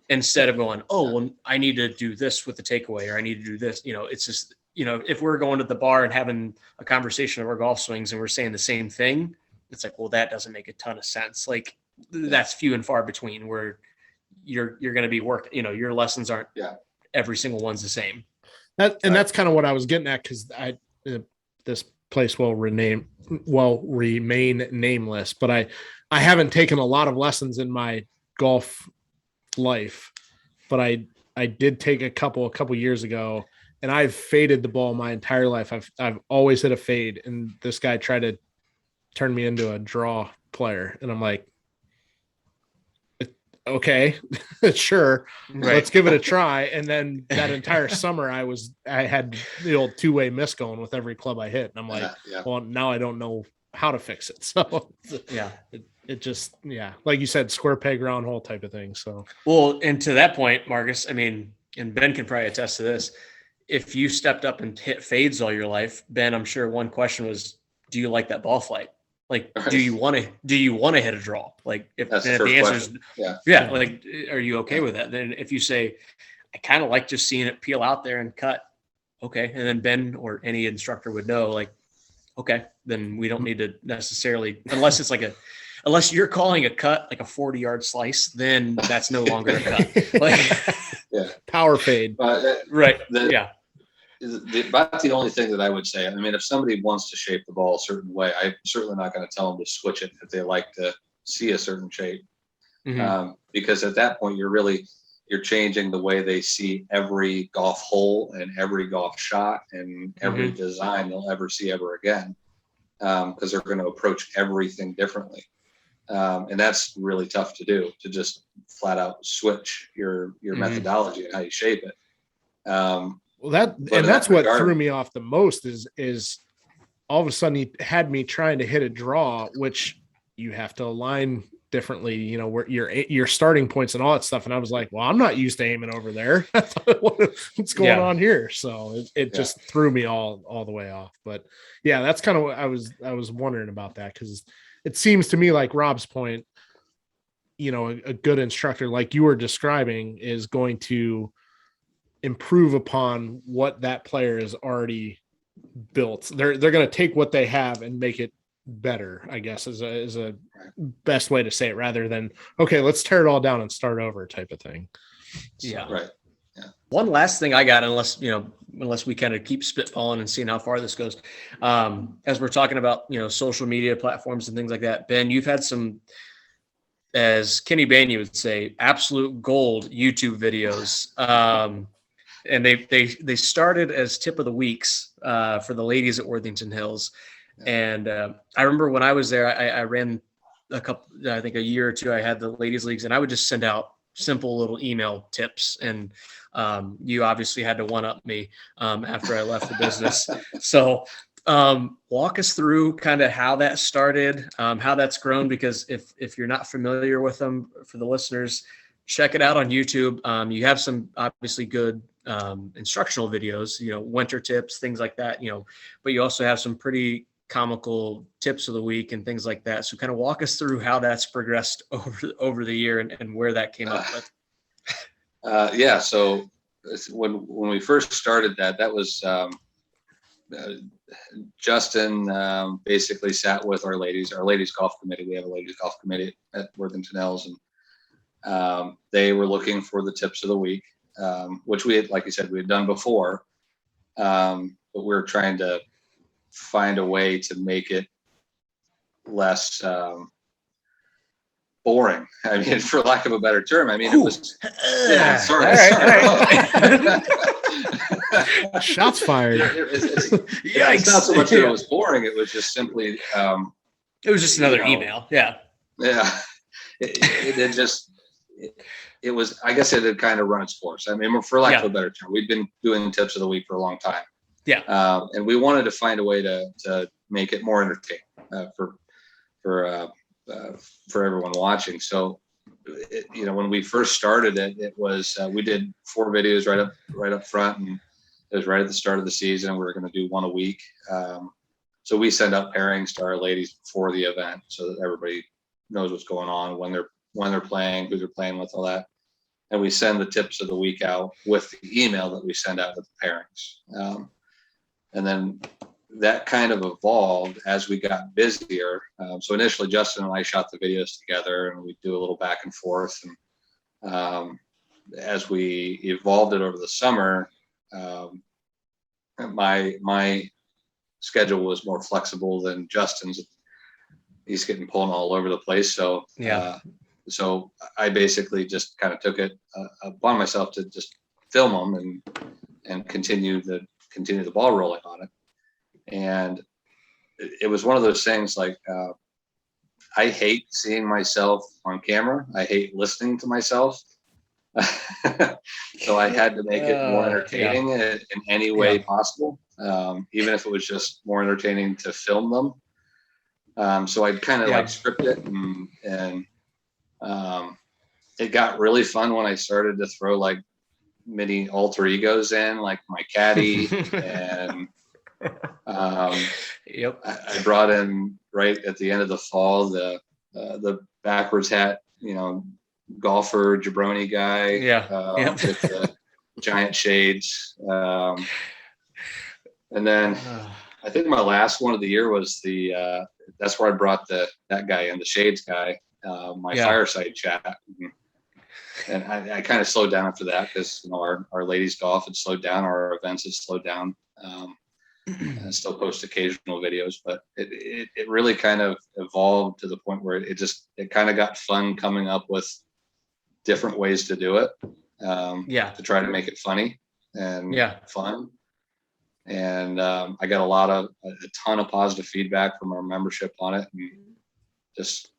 Instead of going, oh, well, I need to do this with the takeaway, or I need to do this. It's just, if we're going to the bar and having a conversation of our golf swings and we're saying the same thing, it's like, well, that doesn't make a ton of sense. Like, that's few and far between, where you're going to be your lessons aren't every single one's the same. That's kind of what I was getting at. Cause this place will remain nameless, but I haven't taken a lot of lessons in my golf life, but I did take a couple years ago, and I've faded the ball my entire life. I've always hit a fade, and this guy tried to turn me into a draw player, and I'm like, okay, sure, let's give it a try. And then that entire summer I had the old two-way miss going with every club I hit, and I'm like, well, now I don't know how to fix it. So it just, like you said, square peg round hole type of thing. So, well, and to that point, Marcus, I mean, and Ben can probably attest to this, if you stepped up and hit fades all your life, Ben, I'm sure one question was, do you like that ball flight? Like, do you want to hit a draw? Like, if the answer is like, are you okay with that? Then if you say, I kind of like just seeing it peel out there and cut. Okay. And then Ben or any instructor would know, like, okay, then we don't need to necessarily, unless you're calling a cut like a 40-yard slice, then that's no longer a cut. Like, power fade. Right. That's the only thing that I would say. I mean, if somebody wants to shape the ball a certain way, I'm certainly not going to tell them to switch it if they like to see a certain shape. Because at that point, you're changing the way they see every golf hole and every golf shot and every design they'll ever see ever again. Because they're going to approach everything differently. And that's really tough to do, to just flat out switch your methodology and how you shape it. Well, that's what threw me off the most is all of a sudden he had me trying to hit a draw, which you have to align differently, where your starting points and all that stuff. And I was like, well, I'm not used to aiming over there. What's going on here? So it just threw me all the way off. But that's kind of what I was wondering about that, because it seems to me like Rob's point, a good instructor like you were describing is going to improve upon what that player is already built. They're going to take what they have and make it better, I guess, is a best way to say it, rather than, okay, let's tear it all down and start over type of thing. Right. One last thing I got, unless we kind of keep spitballing and seeing how far this goes. As we're talking about, social media platforms and things like that, Ben, you've had some, as Kenny Banya would say, absolute gold YouTube videos. And they started as tip of the weeks for the ladies at Worthington Hills. And I remember when I was there, I ran a year or two, I had the ladies leagues, and I would just send out simple little email tips. And you obviously had to one-up me after I left the business. So walk us through kind of how that started, how that's grown, because if you're not familiar with them, for the listeners, check it out on YouTube. You have some obviously good instructional videos, winter tips, things like that, but you also have some pretty comical tips of the week and things like that. So kind of walk us through how that's progressed over the year and where that came up with. So when we first started that was Justin basically sat with our ladies golf committee. We have a ladies golf committee at Worthington Hills, and they were looking for the tips of the week, which we had, like you said, we had done before, but we were trying to find a way to make it less boring. I mean, for lack of a better term. I mean, it was. Yeah, sorry. Shots fired. It's not so much that it was boring. It was just simply. It was just another email. Yeah. Yeah. It was. I guess it had kind of run its course. I mean, for lack of a better term, we've been doing tips of the week for a long time. Yeah. And we wanted to find a way to make it more entertaining for everyone watching. So, when we first started it was we did 4 videos right up front, and it was right at the start of the season. We were going to do 1 a week. So we send out pairings to our ladies before the event so that everybody knows what's going on, when they're playing, who they're playing with, all that. And we send the tips of the week out with the email that we send out with the pairings. And then that kind of evolved as we got busier. So initially, Justin and I shot the videos together, and we do a little back and forth. And as we evolved it over the summer, my schedule was more flexible than Justin's. He's getting pulled all over the place. So so I basically just kind of took it upon myself to just film them and continue the ball rolling on it. And it was one of those things like, I hate seeing myself on camera. I hate listening to myself. So I had to make it more entertaining in any way possible, even if it was just more entertaining to film them. So I'd kind of like script it, and it got really fun when I started to throw like mini alter egos in, like my caddy, and I brought in right at the end of the fall the backwards hat, golfer jabroni guy, with the giant shades, and then I think my last one of the year was that's where I brought that guy in, the shades guy, my fireside chat. And I kind of slowed down after that because our ladies golf had slowed down, our events had slowed down. I still post occasional videos, but it really kind of evolved to the point where it kind of got fun coming up with different ways to do it. To try to make it funny and fun. And I got a ton of positive feedback from our membership on it, and just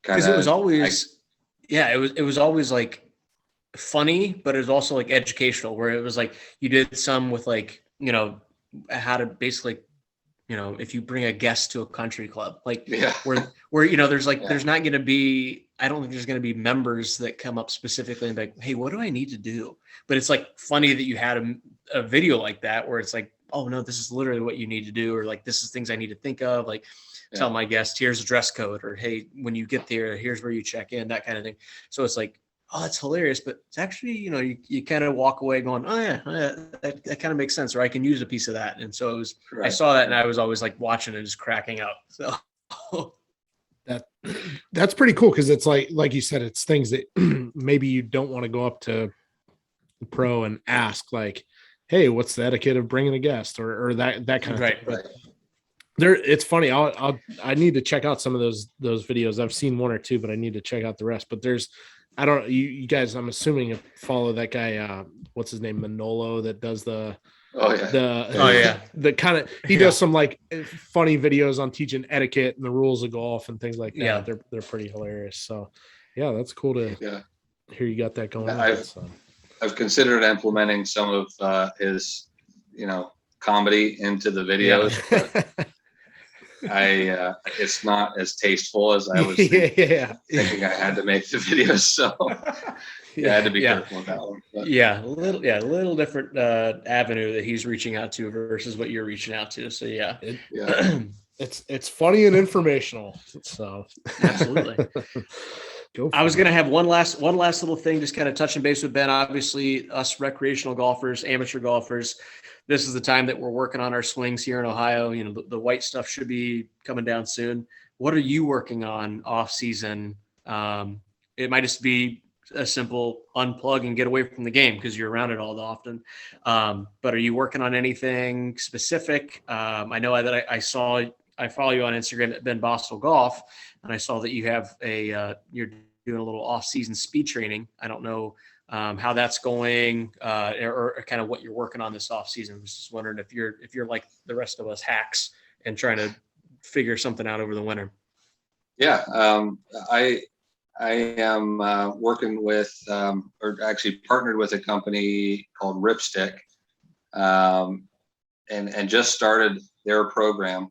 kind of, because it was always it was always like funny, but it was also like educational, where it was like you did some with like how to basically if you bring a guest to a country club, like where there's like there's not going to be, I don't think there's going to be members that come up specifically and be like, hey, what do I need to do? But it's like funny that you had a video like that where it's like, oh no, this is literally what you need to do, or like this is things I need to think of, like tell my guest here's a dress code, or hey, when you get there, here's where you check in, that kind of thing. So it's like, oh, that's hilarious, but it's actually, you kind of walk away going, oh yeah, that kind of makes sense, or I can use a piece of that. And so it was, I saw that and I was always like watching it, just cracking up. So that's pretty cool, because it's like you said, it's things that maybe you don't want to go up to the pro and ask, like, hey, what's the etiquette of bringing a guest, or that kind of thing. But it's funny. I need to check out some of those videos. I've seen 1 or 2, but I need to check out the rest. But you guys, I'm assuming, follow that guy, what's his name, Manolo, that does the kind of, he does some like funny videos on teaching etiquette and the rules of golf and things like that. Yeah, they're pretty hilarious. So yeah, that's cool to hear you got that going on. I've considered implementing some of his comedy into the videos, but it's not as tasteful as I was thinking I had to make the videos. So I had to be careful with that one. But. A little different avenue that he's reaching out to versus what you're reaching out to. So it's funny and informational. So absolutely. I was going to have one last little thing, just kind of touching base with Ben. Obviously, us recreational golfers, amateur golfers, this is the time that we're working on our swings here in Ohio. The white stuff should be coming down soon. What are you working on off season? It might just be a simple unplug and get away from the game because you're around it all often. But are you working on anything specific? I know that I saw I follow you on Instagram at Ben Bastel Golf, and I saw that you have you're doing a little off-season speed training. I don't know how that's going, or kind of what you're working on this off-season. I was just wondering if you're like the rest of us hacks and trying to figure something out over the winter. Yeah, I am working with, or actually partnered with a company called Ripstick, and just started their program.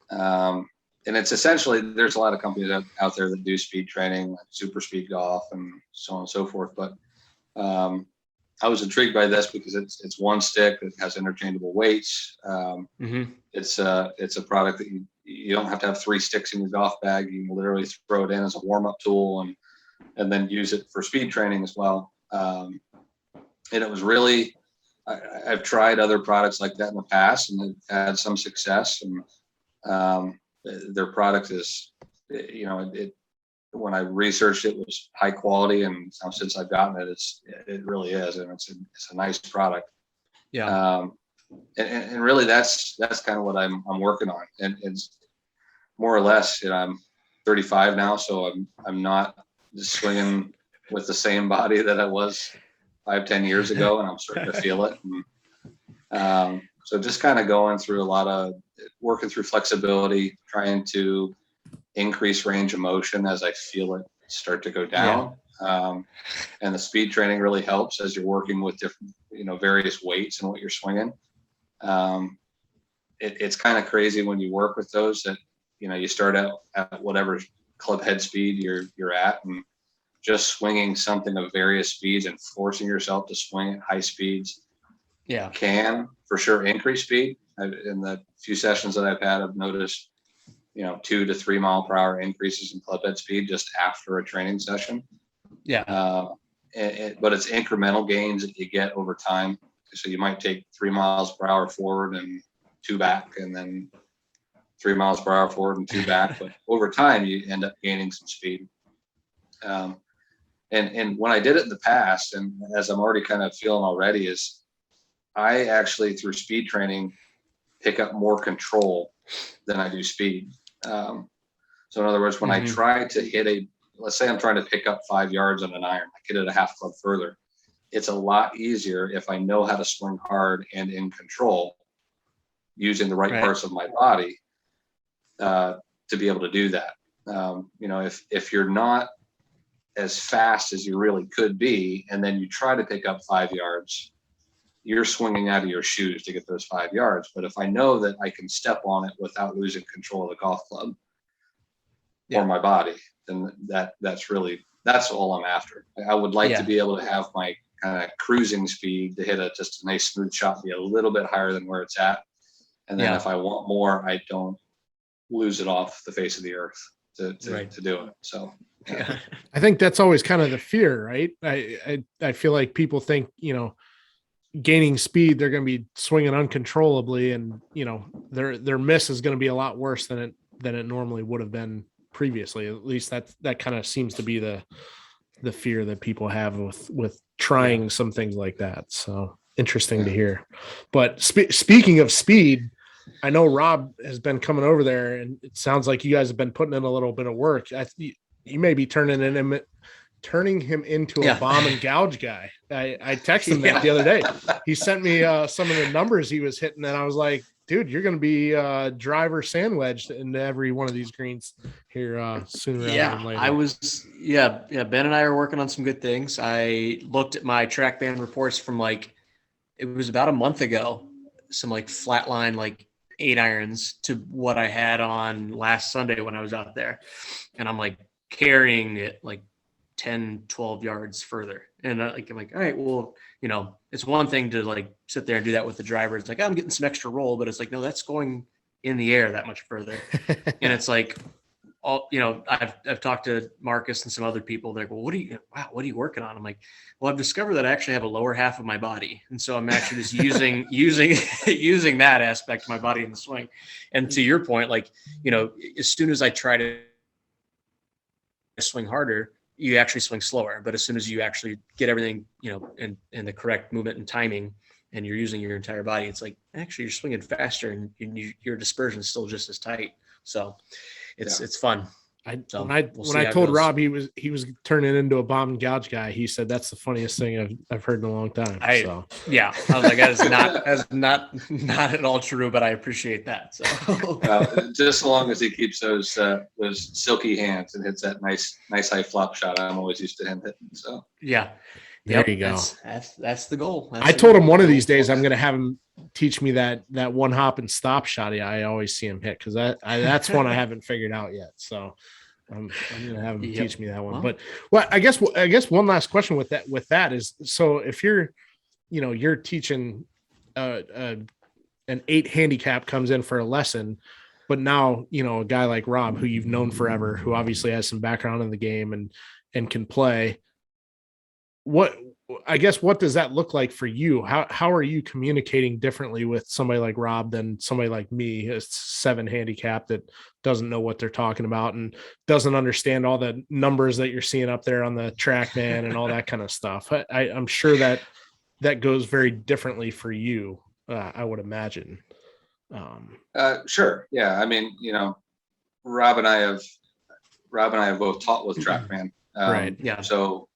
And it's essentially, there's a lot of companies out there that do speed training, like Super Speed Golf and so on and so forth. But I was intrigued by this because it's one stick that has interchangeable weights. It's a product that you don't have to have 3 sticks in your golf bag. You can literally throw it in as a warm-up tool and then use it for speed training as well. And it was really, I've tried other products like that in the past and have had some success. And their product is, when I researched it, was high quality, and since I've gotten it, it really is, and it's a nice product. Yeah. And really that's kind of what I'm working on, and it's more or less, I'm 35 now, so I'm not just swinging with the same body that I was 5-10 years ago, and I'm starting to feel it. And, so just kind of going through a lot of working through flexibility, trying to increase range of motion as I feel it start to go down. And the speed training really helps as you're working with different, various weights and what you're swinging. It's kind of crazy when you work with those that, you start out at whatever club head speed you're at, and just swinging something of various speeds and forcing yourself to swing at high speeds can for sure increase speed. In the few sessions that I've had, I've noticed 2 to 3 mile per hour increases in club head speed just after a training session. But it's incremental gains that you get over time. So you might take 3 miles per hour forward and 2 back, and then 3 miles per hour forward and 2 back. But over time, you end up gaining some speed. And when I did it in the past, and as I'm already kind of feeling already, is I actually, through speed training, pick up more control than I do speed. So in other words, when I try to hit let's say I'm trying to pick up 5 yards on an iron, I get it a half club further. It's a lot easier if I know how to swing hard and in control, using the right parts of my body to be able to do that. If you're not as fast as you really could be, and then you try to pick up 5 yards, you're swinging out of your shoes to get those 5 yards. But if I know that I can step on it without losing control of the golf club or my body, then that's all I'm after. I would like to be able to have my kind of cruising speed to hit just a nice smooth shot, be a little bit higher than where it's at. And then if I want more, I don't lose it off the face of the earth to do it. So I think that's always kind of the fear, right? I feel like people think, gaining speed, they're going to be swinging uncontrollably, and their miss is going to be a lot worse than it normally would have been previously. At least that kind of seems to be the fear that people have with trying some things like that. So interesting to hear. But speaking of speed, I know Rob has been coming over there, and it sounds like you guys have been putting in a little bit of work. You may be turning him into a bomb and gouge guy. I texted him that the other day. He sent me some of the numbers he was hitting, and I was like, dude, you're going to be driver sand wedged into every one of these greens here sooner rather than later. Ben and I are working on some good things. I looked at my TrackBand reports from it was about a month ago, some flatline 8 irons to what I had on last Sunday when I was out there. And I'm carrying it 10, 12 yards further. And I'm like, all right, well, it's one thing to sit there and do that with the driver. It's I'm getting some extra roll, but it's no, that's going in the air that much further. And it's I've talked to Marcus and some other people. They're like, well, what are you working on? I'm like, well, I've discovered that I actually have a lower half of my body. And so I'm actually just using that aspect of my body in the swing. And to your point, as soon as I try to swing harder, you actually swing slower. But as soon as you actually get everything, in the correct movement and timing, and you're using your entire body, it's actually you're swinging faster, and your dispersion is still just as tight. So it's fun. When I told Rob he was turning into a bomb and gouge guy, he said that's the funniest thing I've heard in a long time. I was like, that is not at all true, but I appreciate that. So just as long as he keeps those silky hands and hits that nice high flop shot, I'm always used to him hitting. So there you go. That's the goal. I told him one of these days I'm going to have him teach me that one hop and stop shot I always see him hit, because that's one I haven't figured out yet. So I'm going to have him teach me that one. But I guess one last question with that is, so if you're teaching an 8 handicap comes in for a lesson, but now a guy like Rob, who you've known forever, who obviously has some background in the game and can play, what does that look like for you? How are you communicating differently with somebody like Rob than somebody like me, a 7 handicap that doesn't know what they're talking about and doesn't understand all the numbers that you're seeing up there on the TrackMan and all that kind of stuff? I'm sure that goes very differently for you. I would imagine. Sure. Yeah. I mean, Rob and I have both taught with TrackMan. Right. Yeah. So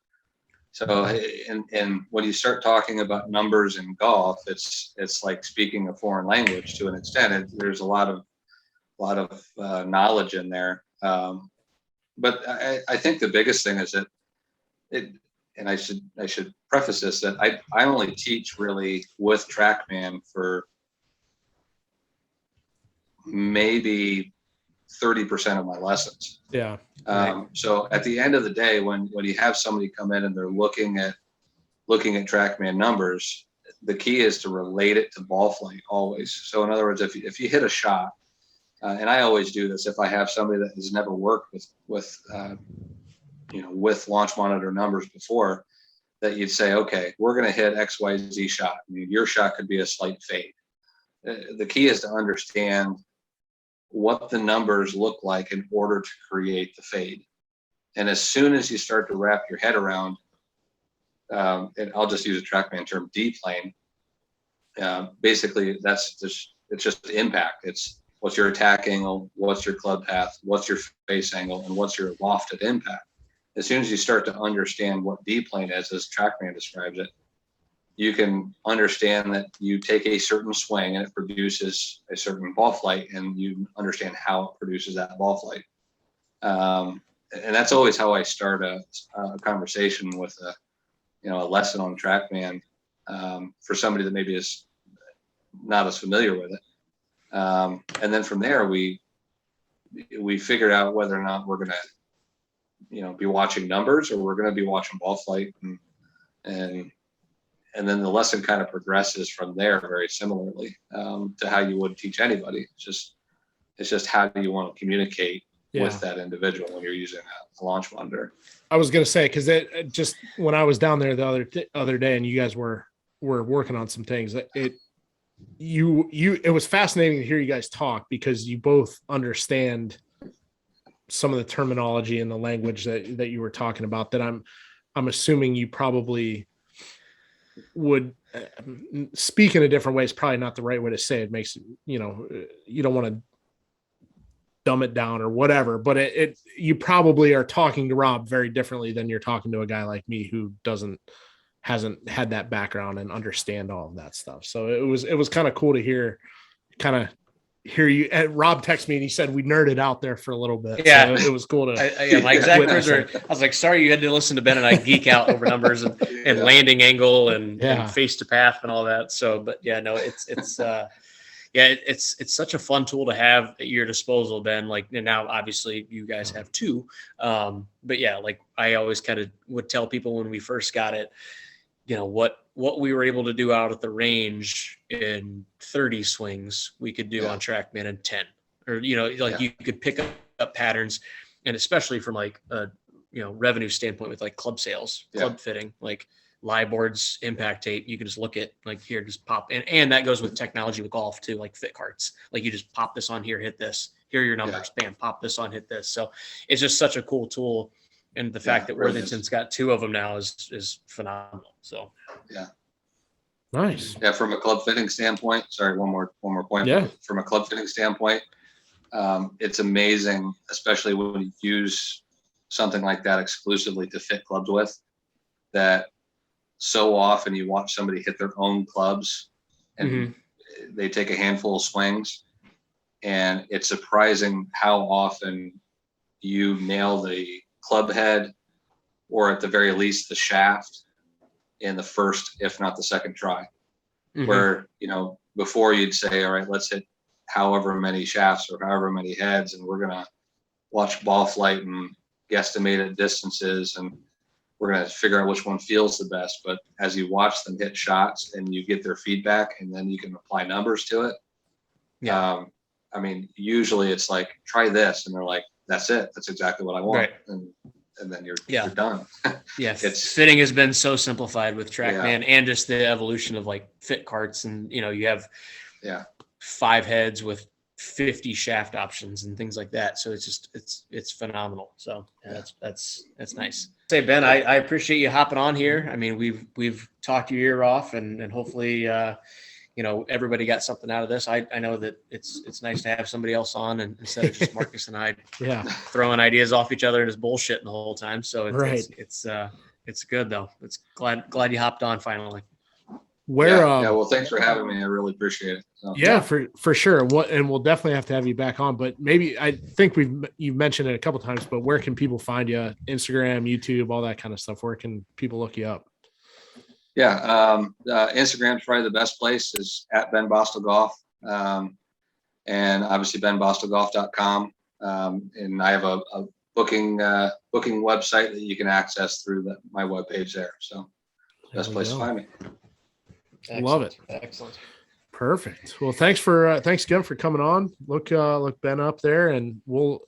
and when you start talking about numbers in golf, it's like speaking a foreign language to an extent. There's a lot of knowledge in there. But I think the biggest thing is that and I should preface this, that I only teach really with TrackMan for maybe 30% of my lessons. Yeah. So at the end of the day, when you have somebody come in and they're looking at TrackMan numbers, the key is to relate it to ball flight always. So in other words, if you hit a shot, and I always do this, if I have somebody that has never worked with launch monitor numbers before, that you'd say, okay, we're going to hit XYZ shot. I mean, your shot could be a slight fade. The key is to understand what the numbers look like in order to create the fade. And as soon as you start to wrap your head around, and I'll just use a TrackMan term, D-plane, basically it's just impact. It's what's your attack angle, what's your club path, what's your face angle, and what's your lofted impact. As soon as you start to understand what D-plane is, as TrackMan describes it, you can understand that you take a certain swing and it produces a certain ball flight, and you understand how it produces that ball flight. And that's always how I start a conversation with a lesson on TrackMan for somebody that maybe is not as familiar with it. And then from there, we figured out whether or not we're going to, be watching numbers or we're going to be watching ball flight, and then the lesson kind of progresses from there very similarly to how you would teach anybody. It's just how do you want to communicate with that individual when you're using a launch monitor. I was going to say, because it just, when I was down there the other day and you guys were working on some things, it was fascinating to hear you guys talk, because you both understand some of the terminology and the language that you were talking about, that I'm assuming you probably would speak in a different way. Is probably not the right way to say it. Makes you don't want to dumb it down or whatever, but you probably are talking to Rob very differently than you're talking to a guy like me who hasn't had that background and understand all of that stuff. So it was kind of cool to hear you. And Rob texted me and he said we nerded out there for a little bit. Yeah, so it was cool to. My exact words are, I was like, sorry you had to listen to Ben and I geek out over numbers and landing angle and face to path and all that. So, but yeah, no, it's such a fun tool to have at your disposal, Ben. Like, and now obviously you guys have two. But yeah, like I always kind of would tell people when we first got it, what we were able to do out at the range in 30 swings, we could do on TrackMan in 10, or, you could pick up patterns, and especially from like a, revenue standpoint with like club sales, club fitting, like lie boards, impact tape, you can just look at like here, just pop. And that goes with technology with golf too, like fit carts, like you just pop this on here, hit this, here are your numbers, bam, pop this on, hit this. So it's just such a cool tool. And the fact that Worthington's got two of them now is phenomenal. So nice. Yeah, from a club fitting standpoint. Sorry, one more point. Yeah. From a club fitting standpoint, it's amazing, especially when you use something like that exclusively to fit clubs with, that so often you watch somebody hit their own clubs and they take a handful of swings, and it's surprising how often you nail the club head, or at the very least the shaft, in the first, if not the second try. Where, before you'd say, all right, let's hit however many shafts or however many heads, and we're going to watch ball flight and guesstimate at distances, and we're going to figure out which one feels the best. But as you watch them hit shots and you get their feedback, and then you can apply numbers to it. I mean, usually it's like, try this, and they're like, that's it. That's exactly what I want. Right. And then you're done. Fitting has been so simplified with TrackMan, and just the evolution of like fit carts, and you have 5 heads with 50 shaft options and things like that. So it's just it's phenomenal. So that's nice. Say, Ben, I appreciate you hopping on here. I mean, we've talked your ear off, and hopefully everybody got something out of this. I know that it's nice to have somebody else on, and instead of just Marcus and I throwing ideas off each other and just bullshitting the whole time. So it's good though. It's glad you hopped on finally. Well, thanks for having me. I really appreciate it. So, for sure. And we'll definitely have to have you back on, but maybe, I think you've mentioned it a couple times, but where can people find you? Instagram, YouTube, all that kind of stuff. Where can people look you up? Instagram's probably the best place, is at Ben Bastel Golf. And obviously benbastelgolf.com. And I have a booking website that you can access through my webpage there. So best place to find me. Excellent. Love it. Excellent. Perfect. Well, thanks again for coming on. Look Ben up there, and we'll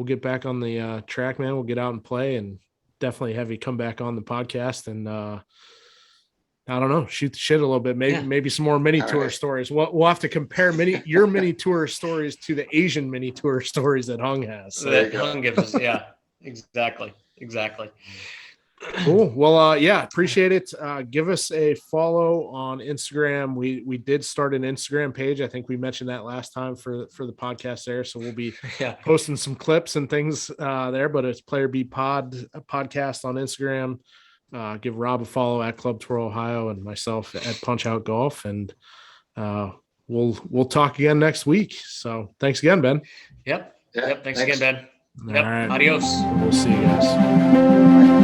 get back on the track, man. We'll get out and play, and definitely have you come back on the podcast, and I don't know, shoot the shit a little bit, maybe some more mini tour stories. We'll have to compare your mini tour stories to the Asian mini tour stories that Hung has. So that Hung gives us, exactly. Cool. Well, appreciate it. Give us a follow on Instagram. We did start an Instagram page. I think we mentioned that last time for the podcast there. So we'll be posting some clips and things there, but it's Player B podcast on Instagram. Give Rob a follow at Club Tour Ohio, and myself at Punch Out Golf. And we'll talk again next week. So thanks again, Ben. Yep. Thanks again, Ben. Yep. All right. Adios. We'll see you guys.